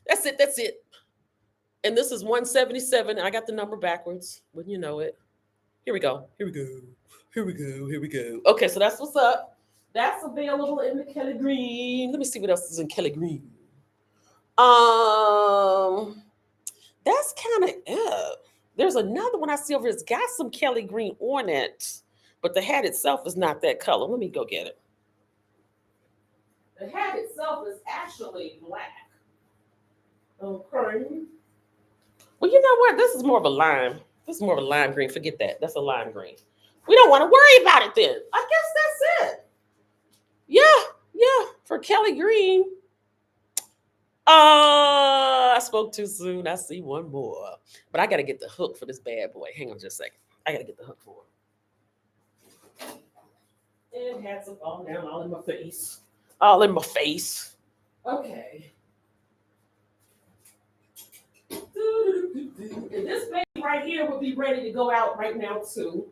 That's it. And this is 177. I got the number backwards. Wouldn't you know it? Here we go. Okay, so that's what's up. That's available in the Kelly Green. Let me see what else is in Kelly Green. That's kind of there's another one I see over here. It's got some Kelly Green on it, but the hat itself is not that color. Let me go get it. The hat itself is actually black. Okay. Well, you know what? This is more of a lime. This is more of a lime green. Forget that. That's a lime green. We don't want to worry about it then. I guess that's it. Yeah. For Kelly Green. I spoke too soon. I see one more. But I got to get the hook for this bad boy. Hang on just a second. I got to get the hook for him. And hats up all down, all in my face. All in my face. Okay. And this baby right here will be ready to go out right now too.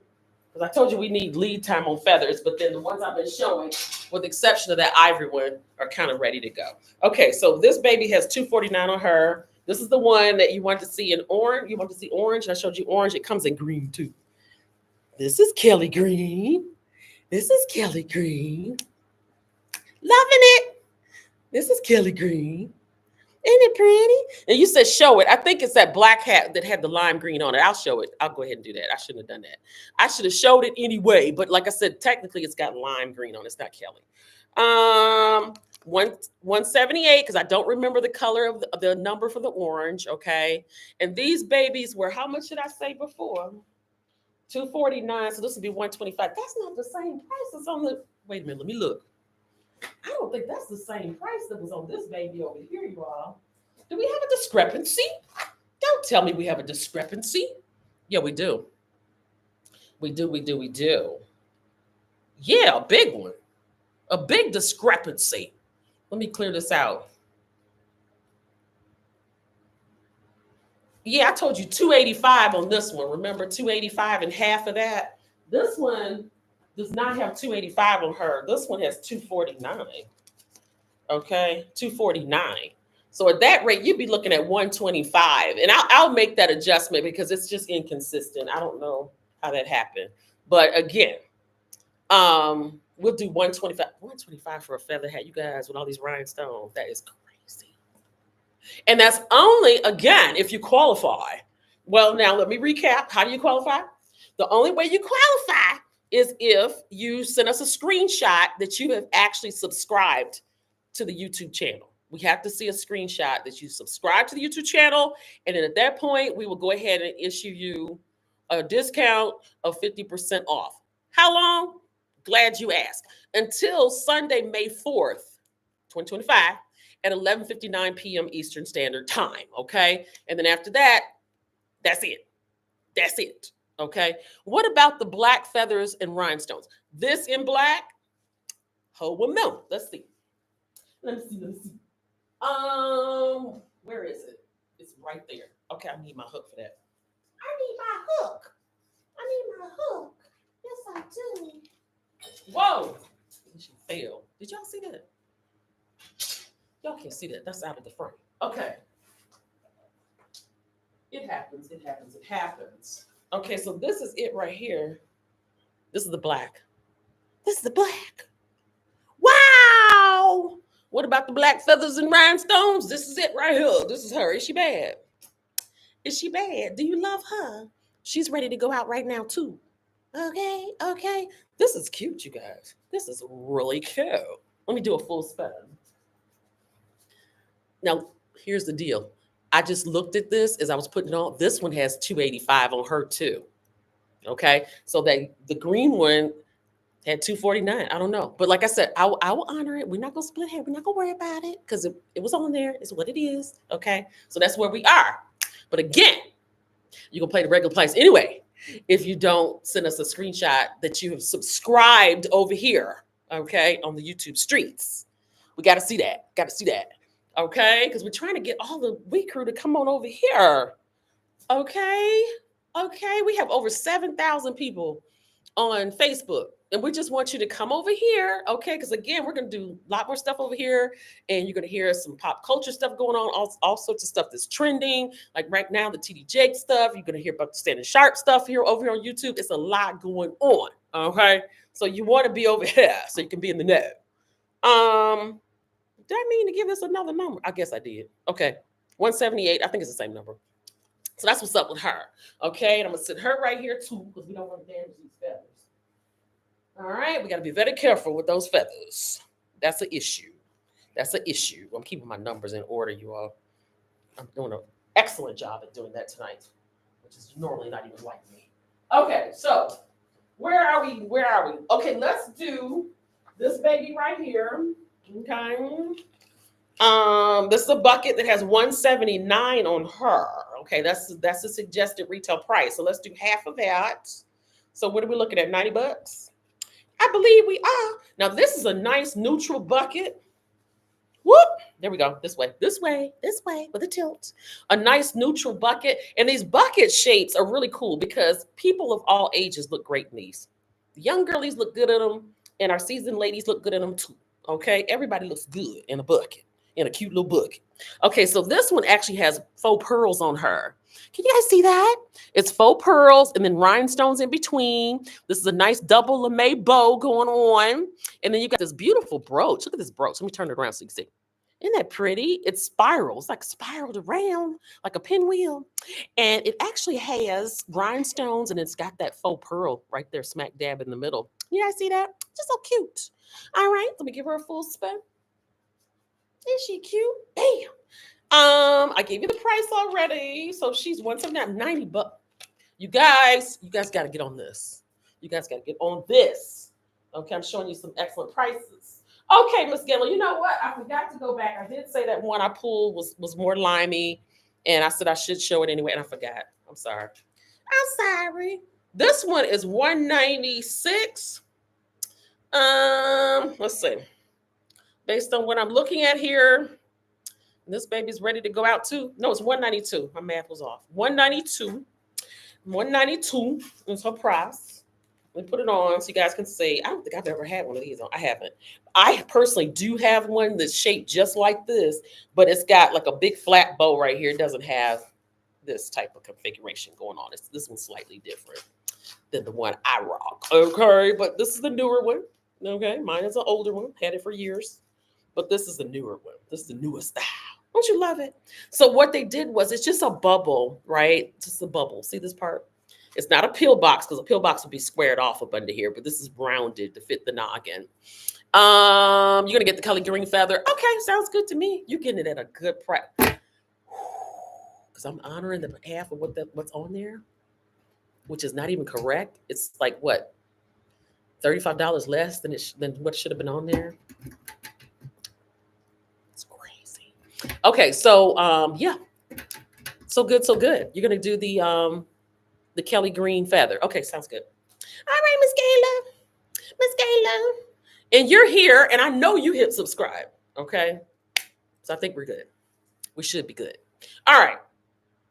Because I told you we need lead time on feathers, but then the ones I've been showing, with the exception of that ivory one, are kind of ready to go. Okay, so this baby has $249 on her. This is the one that you want to see in orange. You want to see orange? I showed you orange. It comes in green too. This is Kelly Green. This is Kelly Green. Loving it. This is Kelly Green. Isn't it pretty? And you said show it. I think it's that black hat that had the lime green on it. I'll show it. I'll go ahead and do that. I shouldn't have done that. I should have showed it anyway. But like I said, technically it's got lime green on it. It's not Kelly. 178, because I don't remember the color of the number for the orange. Okay. And these babies were, how much did I say before? 249. So this would be 125. That's not the same price as on the, wait a minute, let me look. I don't think that's the same price that was on this baby over here, you all. Do we have a discrepancy? Don't tell me we have a discrepancy. Yeah, we do. We do. Yeah, a big one. A big discrepancy. Let me clear this out. Yeah, I told you 285 on this one. Remember 285 and half of that? This one does not have 285 on her. This one has 249. Okay, 249. So at that rate, you'd be looking at 125. And I'll make that adjustment because it's just inconsistent. I don't know how that happened. But again, we'll do 125. 125 for a feather hat, you guys, with all these rhinestones. That is crazy. And that's only, again, if you qualify. Well, now let me recap. How do you qualify? The only way you qualify is if you send us a screenshot that you have actually subscribed to the YouTube channel. We have to see a screenshot that you subscribe to the YouTube channel. And then at that point, we will go ahead and issue you a discount of 50% off. How long? Glad you asked. Until Sunday, May 4th, 2025 at 11:59 p.m. Eastern Standard Time. Okay. And then after that, that's it. That's it. Okay. What about the black feathers and rhinestones? This in black? Hold 1 minute. Let's see. Let me see. Where is it? It's right there. Okay, I need my hook for that. I need my hook. Yes, I do. Whoa! She fell. Did y'all see that? Y'all can't see that. That's out of the frame. Okay. It happens. Okay, so this is it right here. This is the black. Wow! What about the black feathers and rhinestones? This is it right here. This is her. Is she bad? Do you love her? She's ready to go out right now too. Okay. This is cute, you guys. This is really cute. Let me do a full spin. Now, here's the deal. I just looked at this as I was putting it on. This one has 285 on her too. Okay, so that the green one Had 249. I don't know. But like I said, I will honor it. We're not gonna split hair. We're not gonna worry about it because it was on there. It's what it is. Okay. So that's where we are. But again, you can play the regular price anyway. If you don't send us a screenshot that you have subscribed over here, okay, on the YouTube streets. We gotta see that. Gotta see that. Okay, because we're trying to get all the We Crew to come on over here. Okay. Okay. We have over 7,000 people on Facebook. And we just want you to come over here, okay? Because again, we're going to do a lot more stuff over here. And you're going to hear some pop culture stuff going on, all sorts of stuff that's trending. Like right now, the TD Jake stuff. You're going to hear about the Standing Sharp stuff here over here on YouTube. It's a lot going on, okay? So you want to be over here so you can be in the know. Did I mean to give us another number? I guess I did. Okay, 178. I think it's the same number. So that's what's up with her. Okay, and I'm gonna sit her right here too because we don't want to damage these feathers. All right, we got to be very careful with those feathers. That's an issue. That's an issue. I'm keeping my numbers in order, you all. I'm doing an excellent job at doing that tonight, which is normally not even like me. Okay, so where are we? Where are we? Okay, let's do this baby right here. Okay. This is a bucket that has 179 on her. Okay, that's the suggested retail price. So let's do half of that. So what are we looking at? 90 bucks? I believe we are. Now this is a nice neutral bucket. Whoop! There we go. This way with a tilt. A nice neutral bucket. And these bucket shapes are really cool because people of all ages look great in these. The young girlies look good in them, and our seasoned ladies look good in them too. Okay, everybody looks good in a bucket. In a cute little book. Okay, so this one actually has faux pearls on her. Can you guys see that? It's faux pearls and then rhinestones in between. This is a nice double lame bow going on. And then you got this beautiful brooch. Look at this brooch. Let me turn it around so you can see. Isn't that pretty? It spirals, like spiraled around like a pinwheel. And it actually has rhinestones and it's got that faux pearl right there smack dab in the middle. You guys see that? Just so cute. All right, let me give her a full spin. Is she cute? Bam. I gave you the price already. So she's 179, 90 bucks. You guys got to get on this. You guys got to get on this. Okay, I'm showing you some excellent prices. Okay, Miss Gillen, you know what? I forgot to go back. I did say that one I pulled was more limey, and I said I should show it anyway, and I forgot. I'm sorry. This one is 196. Let's see. Based on what I'm looking at here, this baby's ready to go out too. No, it's 192. My math was off. 192. 192 is her price. Let me put it on so you guys can see. I don't think I've ever had one of these on. I haven't. I personally do have one that's shaped just like this, but it's got like a big flat bow right here. It doesn't have this type of configuration going on. This one's slightly different than the one I rock. Okay, but this is the newer one. Okay, mine is an older one. Had it for years. But this is the newer one. This is the newest style. Don't you love it? So what they did was it's just a bubble, right? Just a bubble. See this part? It's not a pill box because a pill box would be squared off up under here, but this is rounded to fit the noggin. You're gonna get the color green feather. Okay, sounds good to me. You're getting it at a good price. Because I'm honoring the half of what's on there, which is not even correct. It's like what? $35 less than what should have been on there. Okay, so yeah, so good, so good. You're gonna do the Kelly green feather. Okay, sounds good. All right, Miss Gayla, and you're here, and I know you hit subscribe. Okay, so I think we're good. We should be good. All right,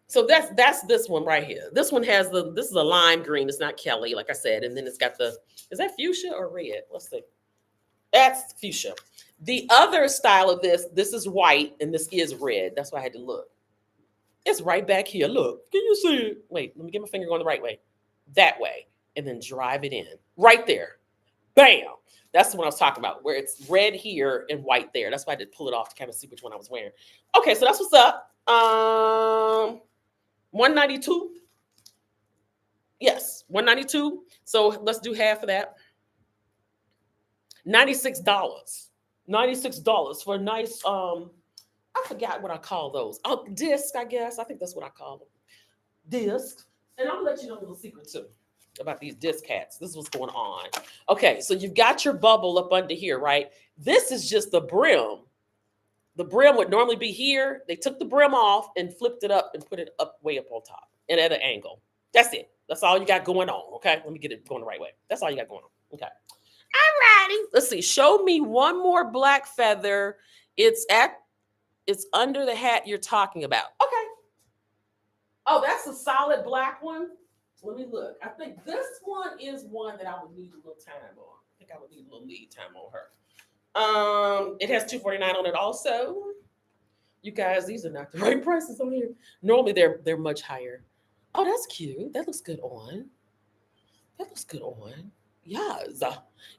so that's this one right here. This one has this is a lime green. It's not Kelly, like I said, and then it's got is that fuchsia or red? Let's see. That's fuchsia. The other style of this is white and this is red. That's why I had to look. It's right back here. Look, can you see it? Wait, let me get my finger going the right way. That way. And then drive it in. Right there. Bam. That's the one I was talking about, where it's red here and white there. That's why I did pull it off to kind of see which one I was wearing. Okay, so that's what's up. 192. Yes, 192. So let's do half of that. $96. $96 for a nice, I forgot what I call those. Oh, disc, I guess. I think that's what I call them. Disc. And I'm gonna let you know a little secret too. about these disc hats. This is what's going on. Okay, so you've got your bubble up under here, right? This is just the brim. The brim would normally be here. They took the brim off and flipped it up and put it up way up on top and at an angle. That's it. That's all you got going on. Okay. Let me get it going the right way. That's all you got going on. Okay. All righty. Let's see. Show me one more black feather. It's under the hat you're talking about. Okay. Oh, that's a solid black one. Let me look. I think this one is one that I would need a little time on. I think I would need a little lead time on her. It has $249 on it also. You guys, these are not the right prices on here. Normally they're much higher. Oh, that's cute. That looks good on. That looks good on. Yes.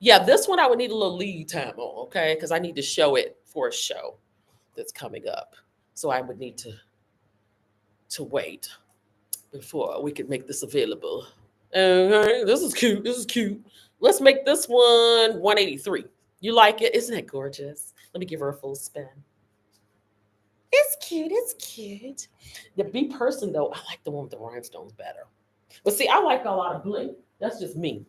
Yeah, this one I would need a little lead time on, okay? Because I need to show it for a show that's coming up. So I would need to wait before we could make this available. Okay, this is cute. This is cute. Let's make this one 183. You like it? Isn't it gorgeous? Let me give her a full spin. It's cute. It's cute. The be person though, I like the one with the rhinestones better. But see, I like a lot of bling. That's just me.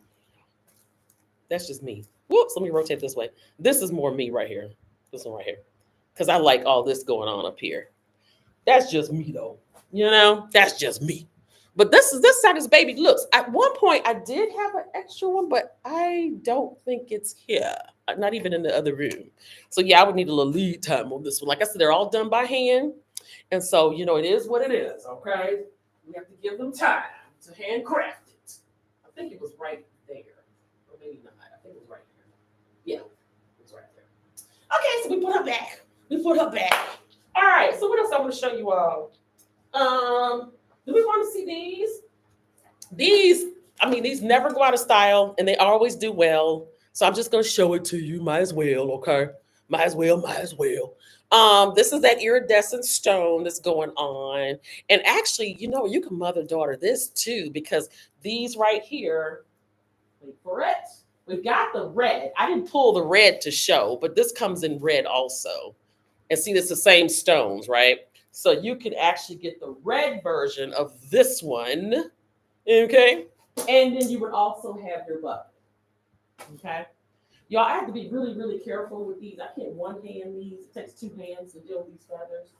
That's just me. Whoops, let me rotate this way. This is more me right here. This one right here. Because I like all this going on up here. That's just me though. You know, that's just me. But this side is baby looks. At one point, I did have an extra one, but I don't think it's here. Not even in the other room. So yeah, I would need a little lead time on this one. Like I said, they're all done by hand. And so, you know, it is what it is, okay? We have to give them time to handcraft it. I think it was right there. Or maybe not. I think it was right there. Yeah, it was right there. Okay, so we put her back. We put her back. All right, so what else I want to show you all? Do we want to see these? These never go out of style and they always do well. So I'm just gonna show it to you. Might as well, okay? Might as well, might as well. This is that iridescent stone that's going on. And actually, you know, you can mother-daughter this too, because these right here, wait for it. We've got the red. I didn't pull the red to show, but this comes in red also. And see, it's the same stones, right? So you can actually get the red version of this one, okay? And then you would also have your bucket, okay? Y'all, I have to be really, really careful with these. I can't one hand these. It takes two hands to deal with these feathers.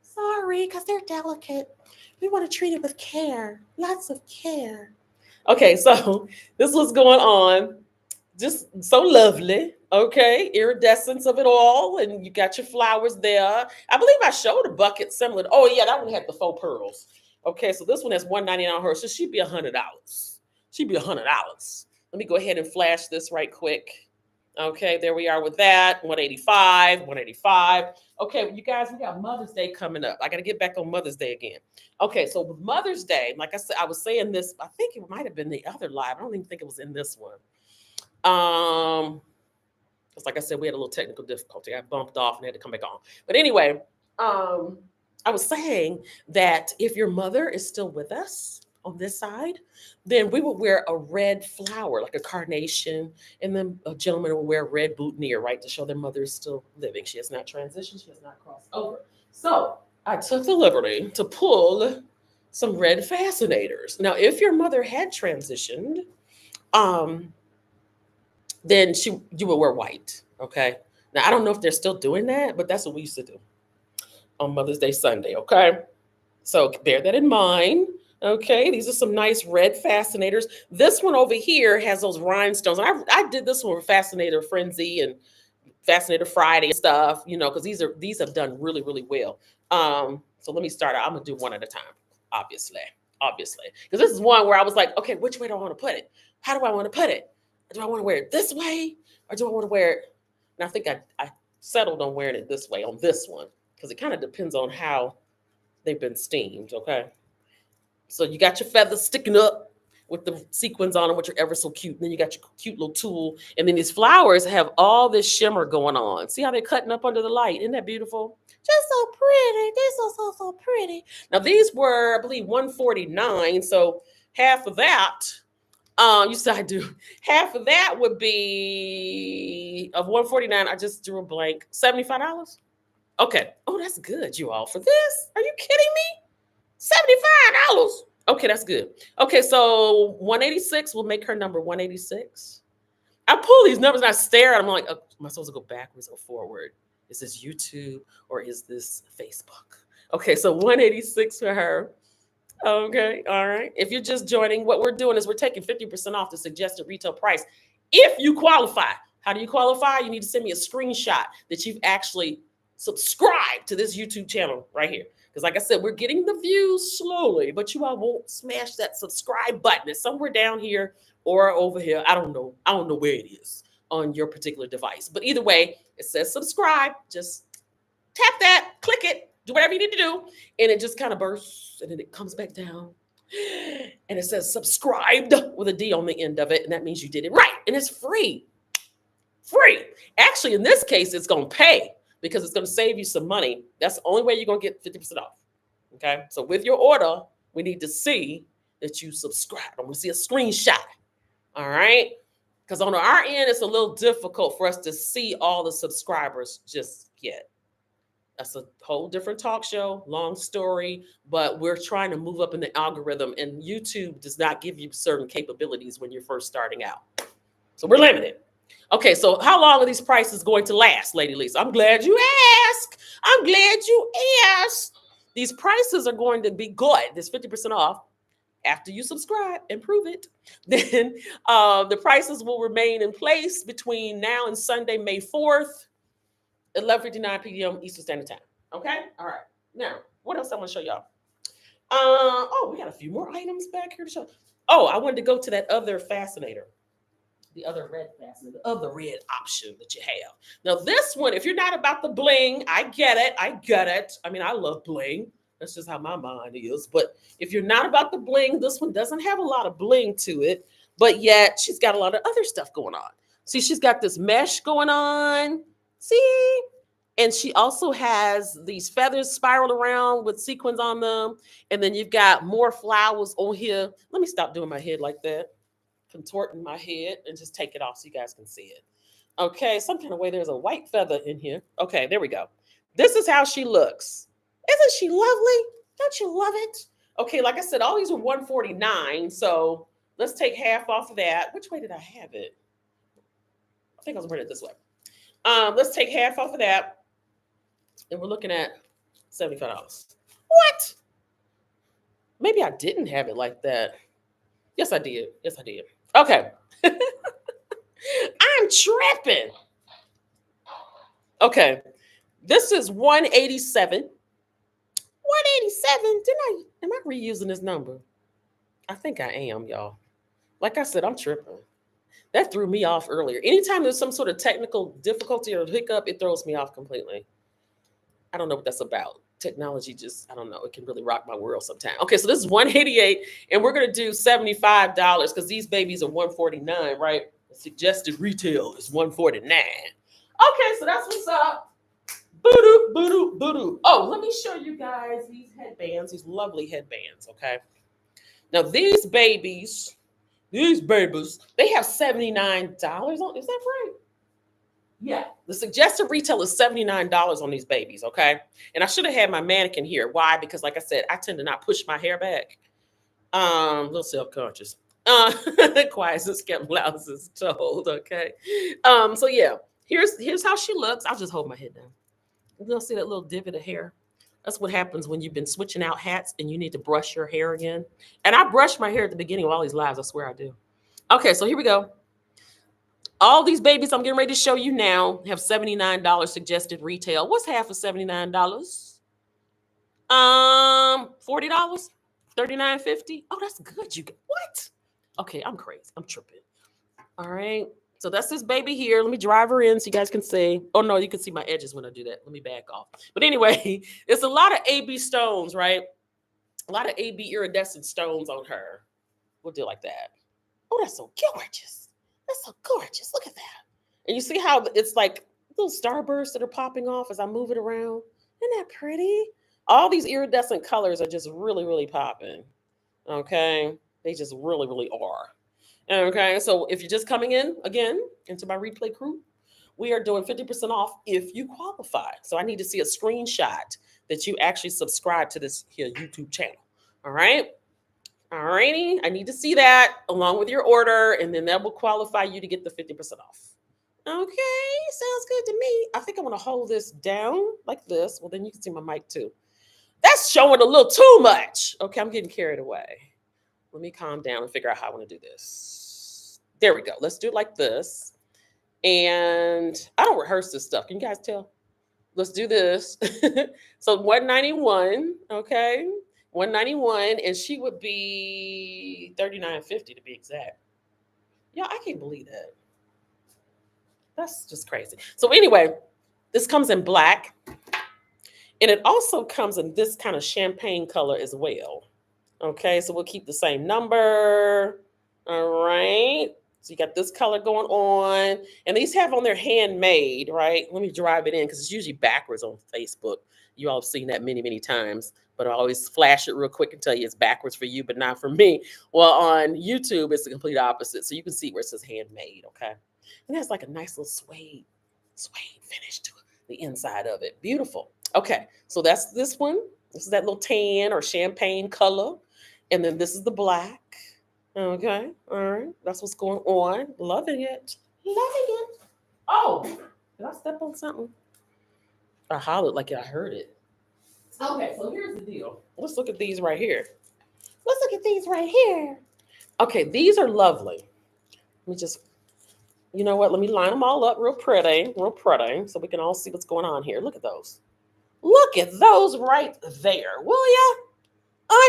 Sorry, because they're delicate. We want to treat it with care, lots of care. Okay, so this was going on. Just so lovely. Okay, iridescence of it all, and you got your flowers there. I believe I showed a bucket similar. Oh yeah, that one had the faux pearls. Okay, so this one has $199 on her, so she'd be $100. She'd be $100. Let me go ahead and flash this right quick. Okay, there we are with that. 185, 185. Okay, you guys, we got Mother's Day coming up. I got to get back on Mother's Day again. Okay, so with Mother's Day, like I said, I was saying this. I think it might have been the other live. I don't even think it was in this one. Because like I said, we had a little technical difficulty. I bumped off and had to come back on. But anyway, I was saying that if your mother is still with us on this side, then we would wear a red flower, like a carnation, and then a gentleman will wear a red boutonniere, right, to show their mother is still living. She has not transitioned, she has not crossed over. So I took the liberty to pull some red fascinators. Now, if your mother had transitioned, then you would wear white. Okay. Now I don't know if they're still doing that, but that's what we used to do on Mother's Day Sunday. Okay. So bear that in mind. Okay. These are some nice red fascinators. This one over here has those rhinestones. And I did this one with Fascinator Frenzy and Fascinator Friday and stuff, you know, because these have done really, really well. So let me start out. I'm gonna do one at a time, obviously. Because this is one where I was like, okay, which way do I want to put it? How do I want to put it? Do I want to wear it this way or do I want to wear it? And I think I settled on wearing it this way on this one because it kind of depends on how they've been steamed. Okay. So you got your feathers sticking up with the sequins on them, which are ever so cute. And then you got your cute little tool. And then these flowers have all this shimmer going on. See how they're cutting up under the light? Isn't that beautiful? Just so pretty. They're so pretty. Now these were, I believe, $149. So half of that. You said I do. Half of that would be of $149. I just drew a blank. $75. Okay. Oh, that's good, you all, for this. Are you kidding me? $75. Okay, that's good. Okay, so 186 will make her number 186. I pull these numbers and I stare at them. I'm like, oh, am I supposed to go backwards or forward? Is this YouTube or is this Facebook? Okay, so 186 for her. Okay, all right. If you're just joining, what we're doing is we're taking 50% off the suggested retail price if you qualify. How do you qualify? You need to send me a screenshot that you've actually subscribed to this YouTube channel right here. Because, like I said, we're getting the views slowly, but you all won't smash that subscribe button. It's somewhere down here or over here. I don't know. I don't know where it is on your particular device. But either way, it says subscribe. Just tap that, click it, do whatever you need to do, and it just kind of bursts and then it comes back down. And it says subscribed with a D on the end of it, and that means you did it right. And it's free. Free. Actually, in this case, it's going to pay because it's going to save you some money. That's the only way you're going to get 50% off. Okay. So with your order, we need to see that you subscribe. I want to see a screenshot. All right. Because on our end, it's a little difficult for us to see all the subscribers just yet. That's a whole different talk show, long story, but we're trying to move up in the algorithm, and YouTube does not give you certain capabilities when you're first starting out. So we're limited. Okay, so how long are these prices going to last, Lady Lisa? I'm glad you asked. I'm glad you asked. These prices are going to be good. There's 50% off after you subscribe and prove it. Then the prices will remain in place between now and Sunday, May 4th, 11:59 p.m. Eastern Standard Time. Okay? All right. Now, what else I want to show y'all? We got a few more items back here to show. Oh, I wanted to go to that other fascinator. The other red fascinator, the other red option that you have. Now, this one, if you're not about the bling, I get it. I get it. I mean, I love bling. That's just how my mind is. But if you're not about the bling, this one doesn't have a lot of bling to it, but yet she's got a lot of other stuff going on. See, she's got this mesh going on. See? And she also has these feathers spiraled around with sequins on them. And then you've got more flowers on here. Let me stop doing my head like that. Contorting my head and just take it off so you guys can see it. Okay, some kind of way there's a white feather in here. Okay, there we go. This is how she looks. Isn't she lovely? Don't you love it? Okay, like I said, all these are $149. So let's take half off of that. Which way did I have it? I think I was running it this way. Let's take half off of that. And we're looking at $75. What? Maybe I didn't have it like that. Yes, I did. Yes, I did. Okay. I'm tripping. Okay. This is 187. 187? Am I reusing this number? I think I am, y'all. Like I said, I'm tripping. That threw me off earlier. Anytime there's some sort of technical difficulty or hiccup, it throws me off completely. I don't know what that's about. Technology just, I don't know. It can really rock my world sometimes. Okay, so this is 188, and we're gonna do $75 because these babies are 149, right? The suggested retail is 149. Okay, so that's what's up. Boo-doo, boo-doo, boo-doo. Oh, let me show you guys these headbands, these lovely headbands, okay? Now these babies, they have $79 on, is that right? Yeah, the suggested retail is $79 on these babies, okay? And I should have had my mannequin here. Why? Because like I said, I tend to not push my hair back. A little self-conscious. Quiet as kept, loud as told, okay? So yeah, here's how she looks. I'll just hold my head down. You'll see that little divot of hair. That's what happens when you've been switching out hats and you need to brush your hair again. And I brushed my hair at the beginning of all these lives. I swear I do. Okay, so here we go. All these babies I'm getting ready to show you now have $79 suggested retail. What's half of $79? $40? $39.50? Oh, that's good. You get what? Okay, I'm crazy. I'm tripping. All right. So that's this baby here. Let me drive her in so you guys can see. Oh no, you can see my edges when I do that. Let me back off. But anyway, it's a lot of AB stones, right? A lot of AB iridescent stones on her. We'll do it like that. Oh, that's so gorgeous. That's so gorgeous. Look at that. And you see how it's like little starbursts that are popping off as I move it around. Isn't that pretty? All these iridescent colors are just really, really popping. Okay. They just really, really are. Okay. So if you're just coming in again into my replay crew, we are doing 50% off if you qualify. So I need to see a screenshot that you actually subscribe to this here YouTube channel. All right. All righty. I need to see that along with your order, and then that will qualify you to get the 50% off. Okay, sounds good to me. I think I want to hold this down like this. Well, then you can see my mic too. That's showing a little too much. Okay, I'm getting carried away. Let me calm down and figure out how I want to do this. There we go. Let's do it like this. And I don't rehearse this stuff. Can you guys tell? Let's do this. So 191, okay? 191, and she would be 39.50 to be exact. Yeah, I can't believe that. That's just crazy. So anyway, this comes in black, and it also comes in this kind of champagne color as well. Okay, so we'll keep the same number. All right. So you got this color going on. And these have on their handmade, right? Let me drive it in because it's usually backwards on Facebook. You all have seen that many, many times. But I always flash it real quick and tell you it's backwards for you, but not for me. Well, on YouTube, it's the complete opposite. So you can see where it says handmade, okay? And that's like a nice little suede finish to the inside of it. Beautiful. Okay, so that's this one. This is that little tan or champagne color. And then this is the black. Okay, all right. That's what's going on. Loving it. Loving it. Oh, did I step on something? I hollered like I heard it. Okay, so here's the deal. Let's look at these right here. Let's look at these right here. Okay, these are lovely. Let me just, you know what? Let me line them all up real pretty, so we can all see what's going on here. Look at those. Look at those right there, will ya?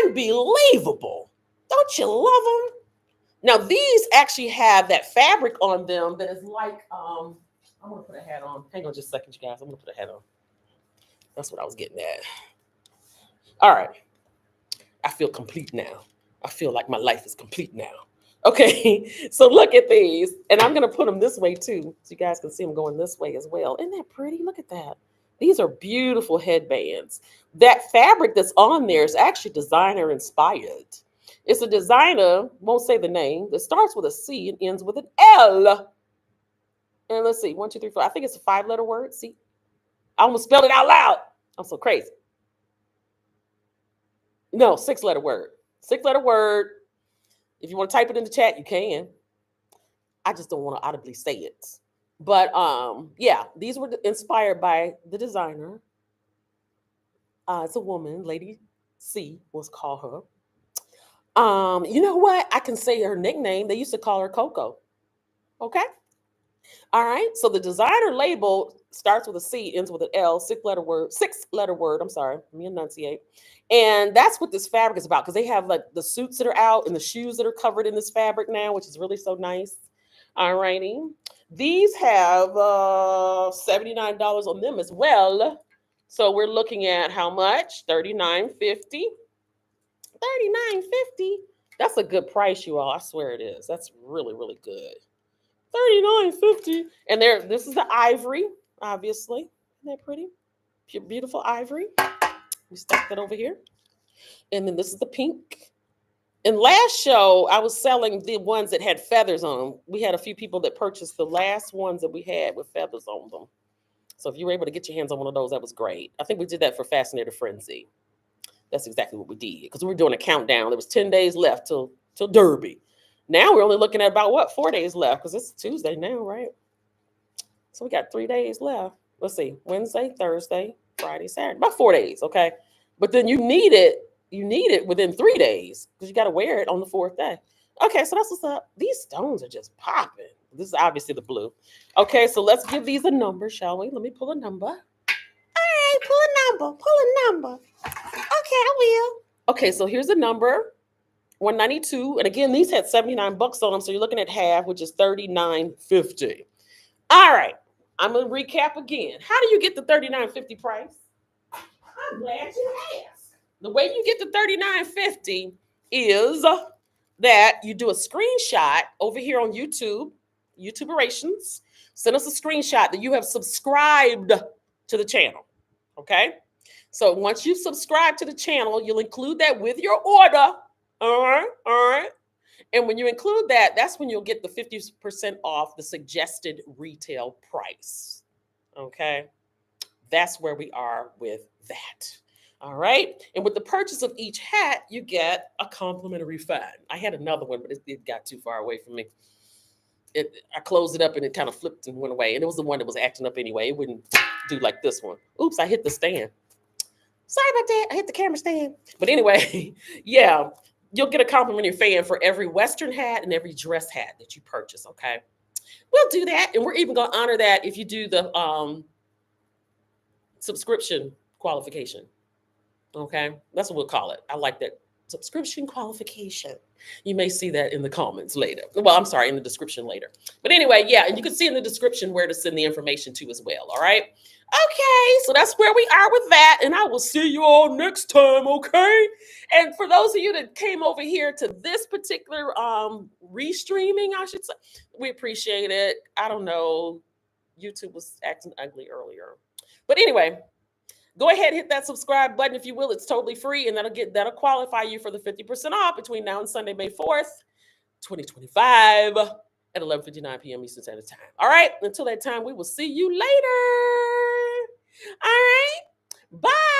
Unbelievable. Don't you love them? Now, these actually have that fabric on them that is like, I'm going to put a hat on. Hang on just a second, you guys. I'm going to put a hat on. That's what I was getting at. All right. I feel complete now. I feel like my life is complete now. Okay, so look at these. And I'm going to put them this way too, so you guys can see them going this way as well. Isn't that pretty? Look at that. These are beautiful headbands. That fabric that's on there is actually designer inspired. It's a designer, won't say the name, that starts with a C and ends with an L. And let's see, 1, 2, 3, 4. I think it's a 5-letter word. See, I almost spelled it out loud. I'm so crazy. No, 6-letter word. 6-letter word. If you want to type it in the chat, you can. I just don't want to audibly say it. But yeah, these were inspired by the designer. It's a woman, Lady C, was call her. You know what? I can say her nickname. They used to call her Coco. Okay. All right. So the designer label starts with a C, ends with an L, 6-letter word, 6-letter word. I'm sorry. Let me enunciate. And that's what this fabric is about because they have like the suits that are out and the shoes that are covered in this fabric now, which is really so nice. All righty. These have $79 on them as well. So we're looking at how much? $39.50. $39.50. That's a good price, you all. I swear it is. That's really, really good. $39.50. And there, this is the ivory, obviously. Isn't that pretty? Beautiful ivory. We stack that over here. And then this is the pink. And last show, I was selling the ones that had feathers on them. We had a few people that purchased the last ones that we had with feathers on them. So if you were able to get your hands on one of those, that was great. I think we did that for Fascinator Frenzy. That's exactly what we did because we were doing a countdown. There was 10 days left till Derby. Now we're only looking at about 4 days left because it's Tuesday now, right? So we got 3 days left. Let's see, Wednesday, Thursday, Friday, Saturday, about 4 days, okay? But then you need it within 3 days because you got to wear it on the 4th day. Okay, so that's what's up. These stones are just popping. This is obviously the blue. Okay, so let's give these a number, shall we? Let me pull a number. All right, pull a number. Okay, I will. Okay, so here's a number, 192. And again, these had $79 on them, so you're looking at half, which is $39.50. All right, I'm gonna recap again. How do you get the $39.50 price? I'm glad you asked. The way you get the $39.50 is that you do a screenshot over here on YouTuberations. Send us a screenshot that you have subscribed to the channel. Okay. So once you subscribe to the channel, you'll include that with your order. All right. All right. And when you include that, that's when you'll get the 50% off the suggested retail price. Okay. That's where we are with that. All right. And with the purchase of each hat, you get a complimentary fan. I had another one, but it got too far away from me. I closed it up and it kind of flipped and went away. And it was the one that was acting up anyway. It wouldn't do like this one. Oops, I hit the stand. Sorry about that. I hit the camera stand. But anyway, yeah, you'll get a complimentary fan for every Western hat and every dress hat that you purchase. Okay. We'll do that. And we're even going to honor that if you do the subscription qualification. Okay. That's what we'll call it. I like that subscription qualification. You may see that in the comments later. Well, I'm sorry, in the description later. But anyway, yeah, and you can see in the description where to send the information to as well. All right. Okay, so that's where we are with that. And I will see you all next time, okay? And for those of you that came over here to this particular restreaming, I should say, we appreciate it. I don't know. YouTube was acting ugly earlier. But anyway, go ahead and hit that subscribe button if you will. It's totally free, and that'll qualify you for the 50% off between now and Sunday, May 4th, 2025 at 11:59 p.m. Eastern Standard Time. All right, until that time, we will see you later. All right, bye.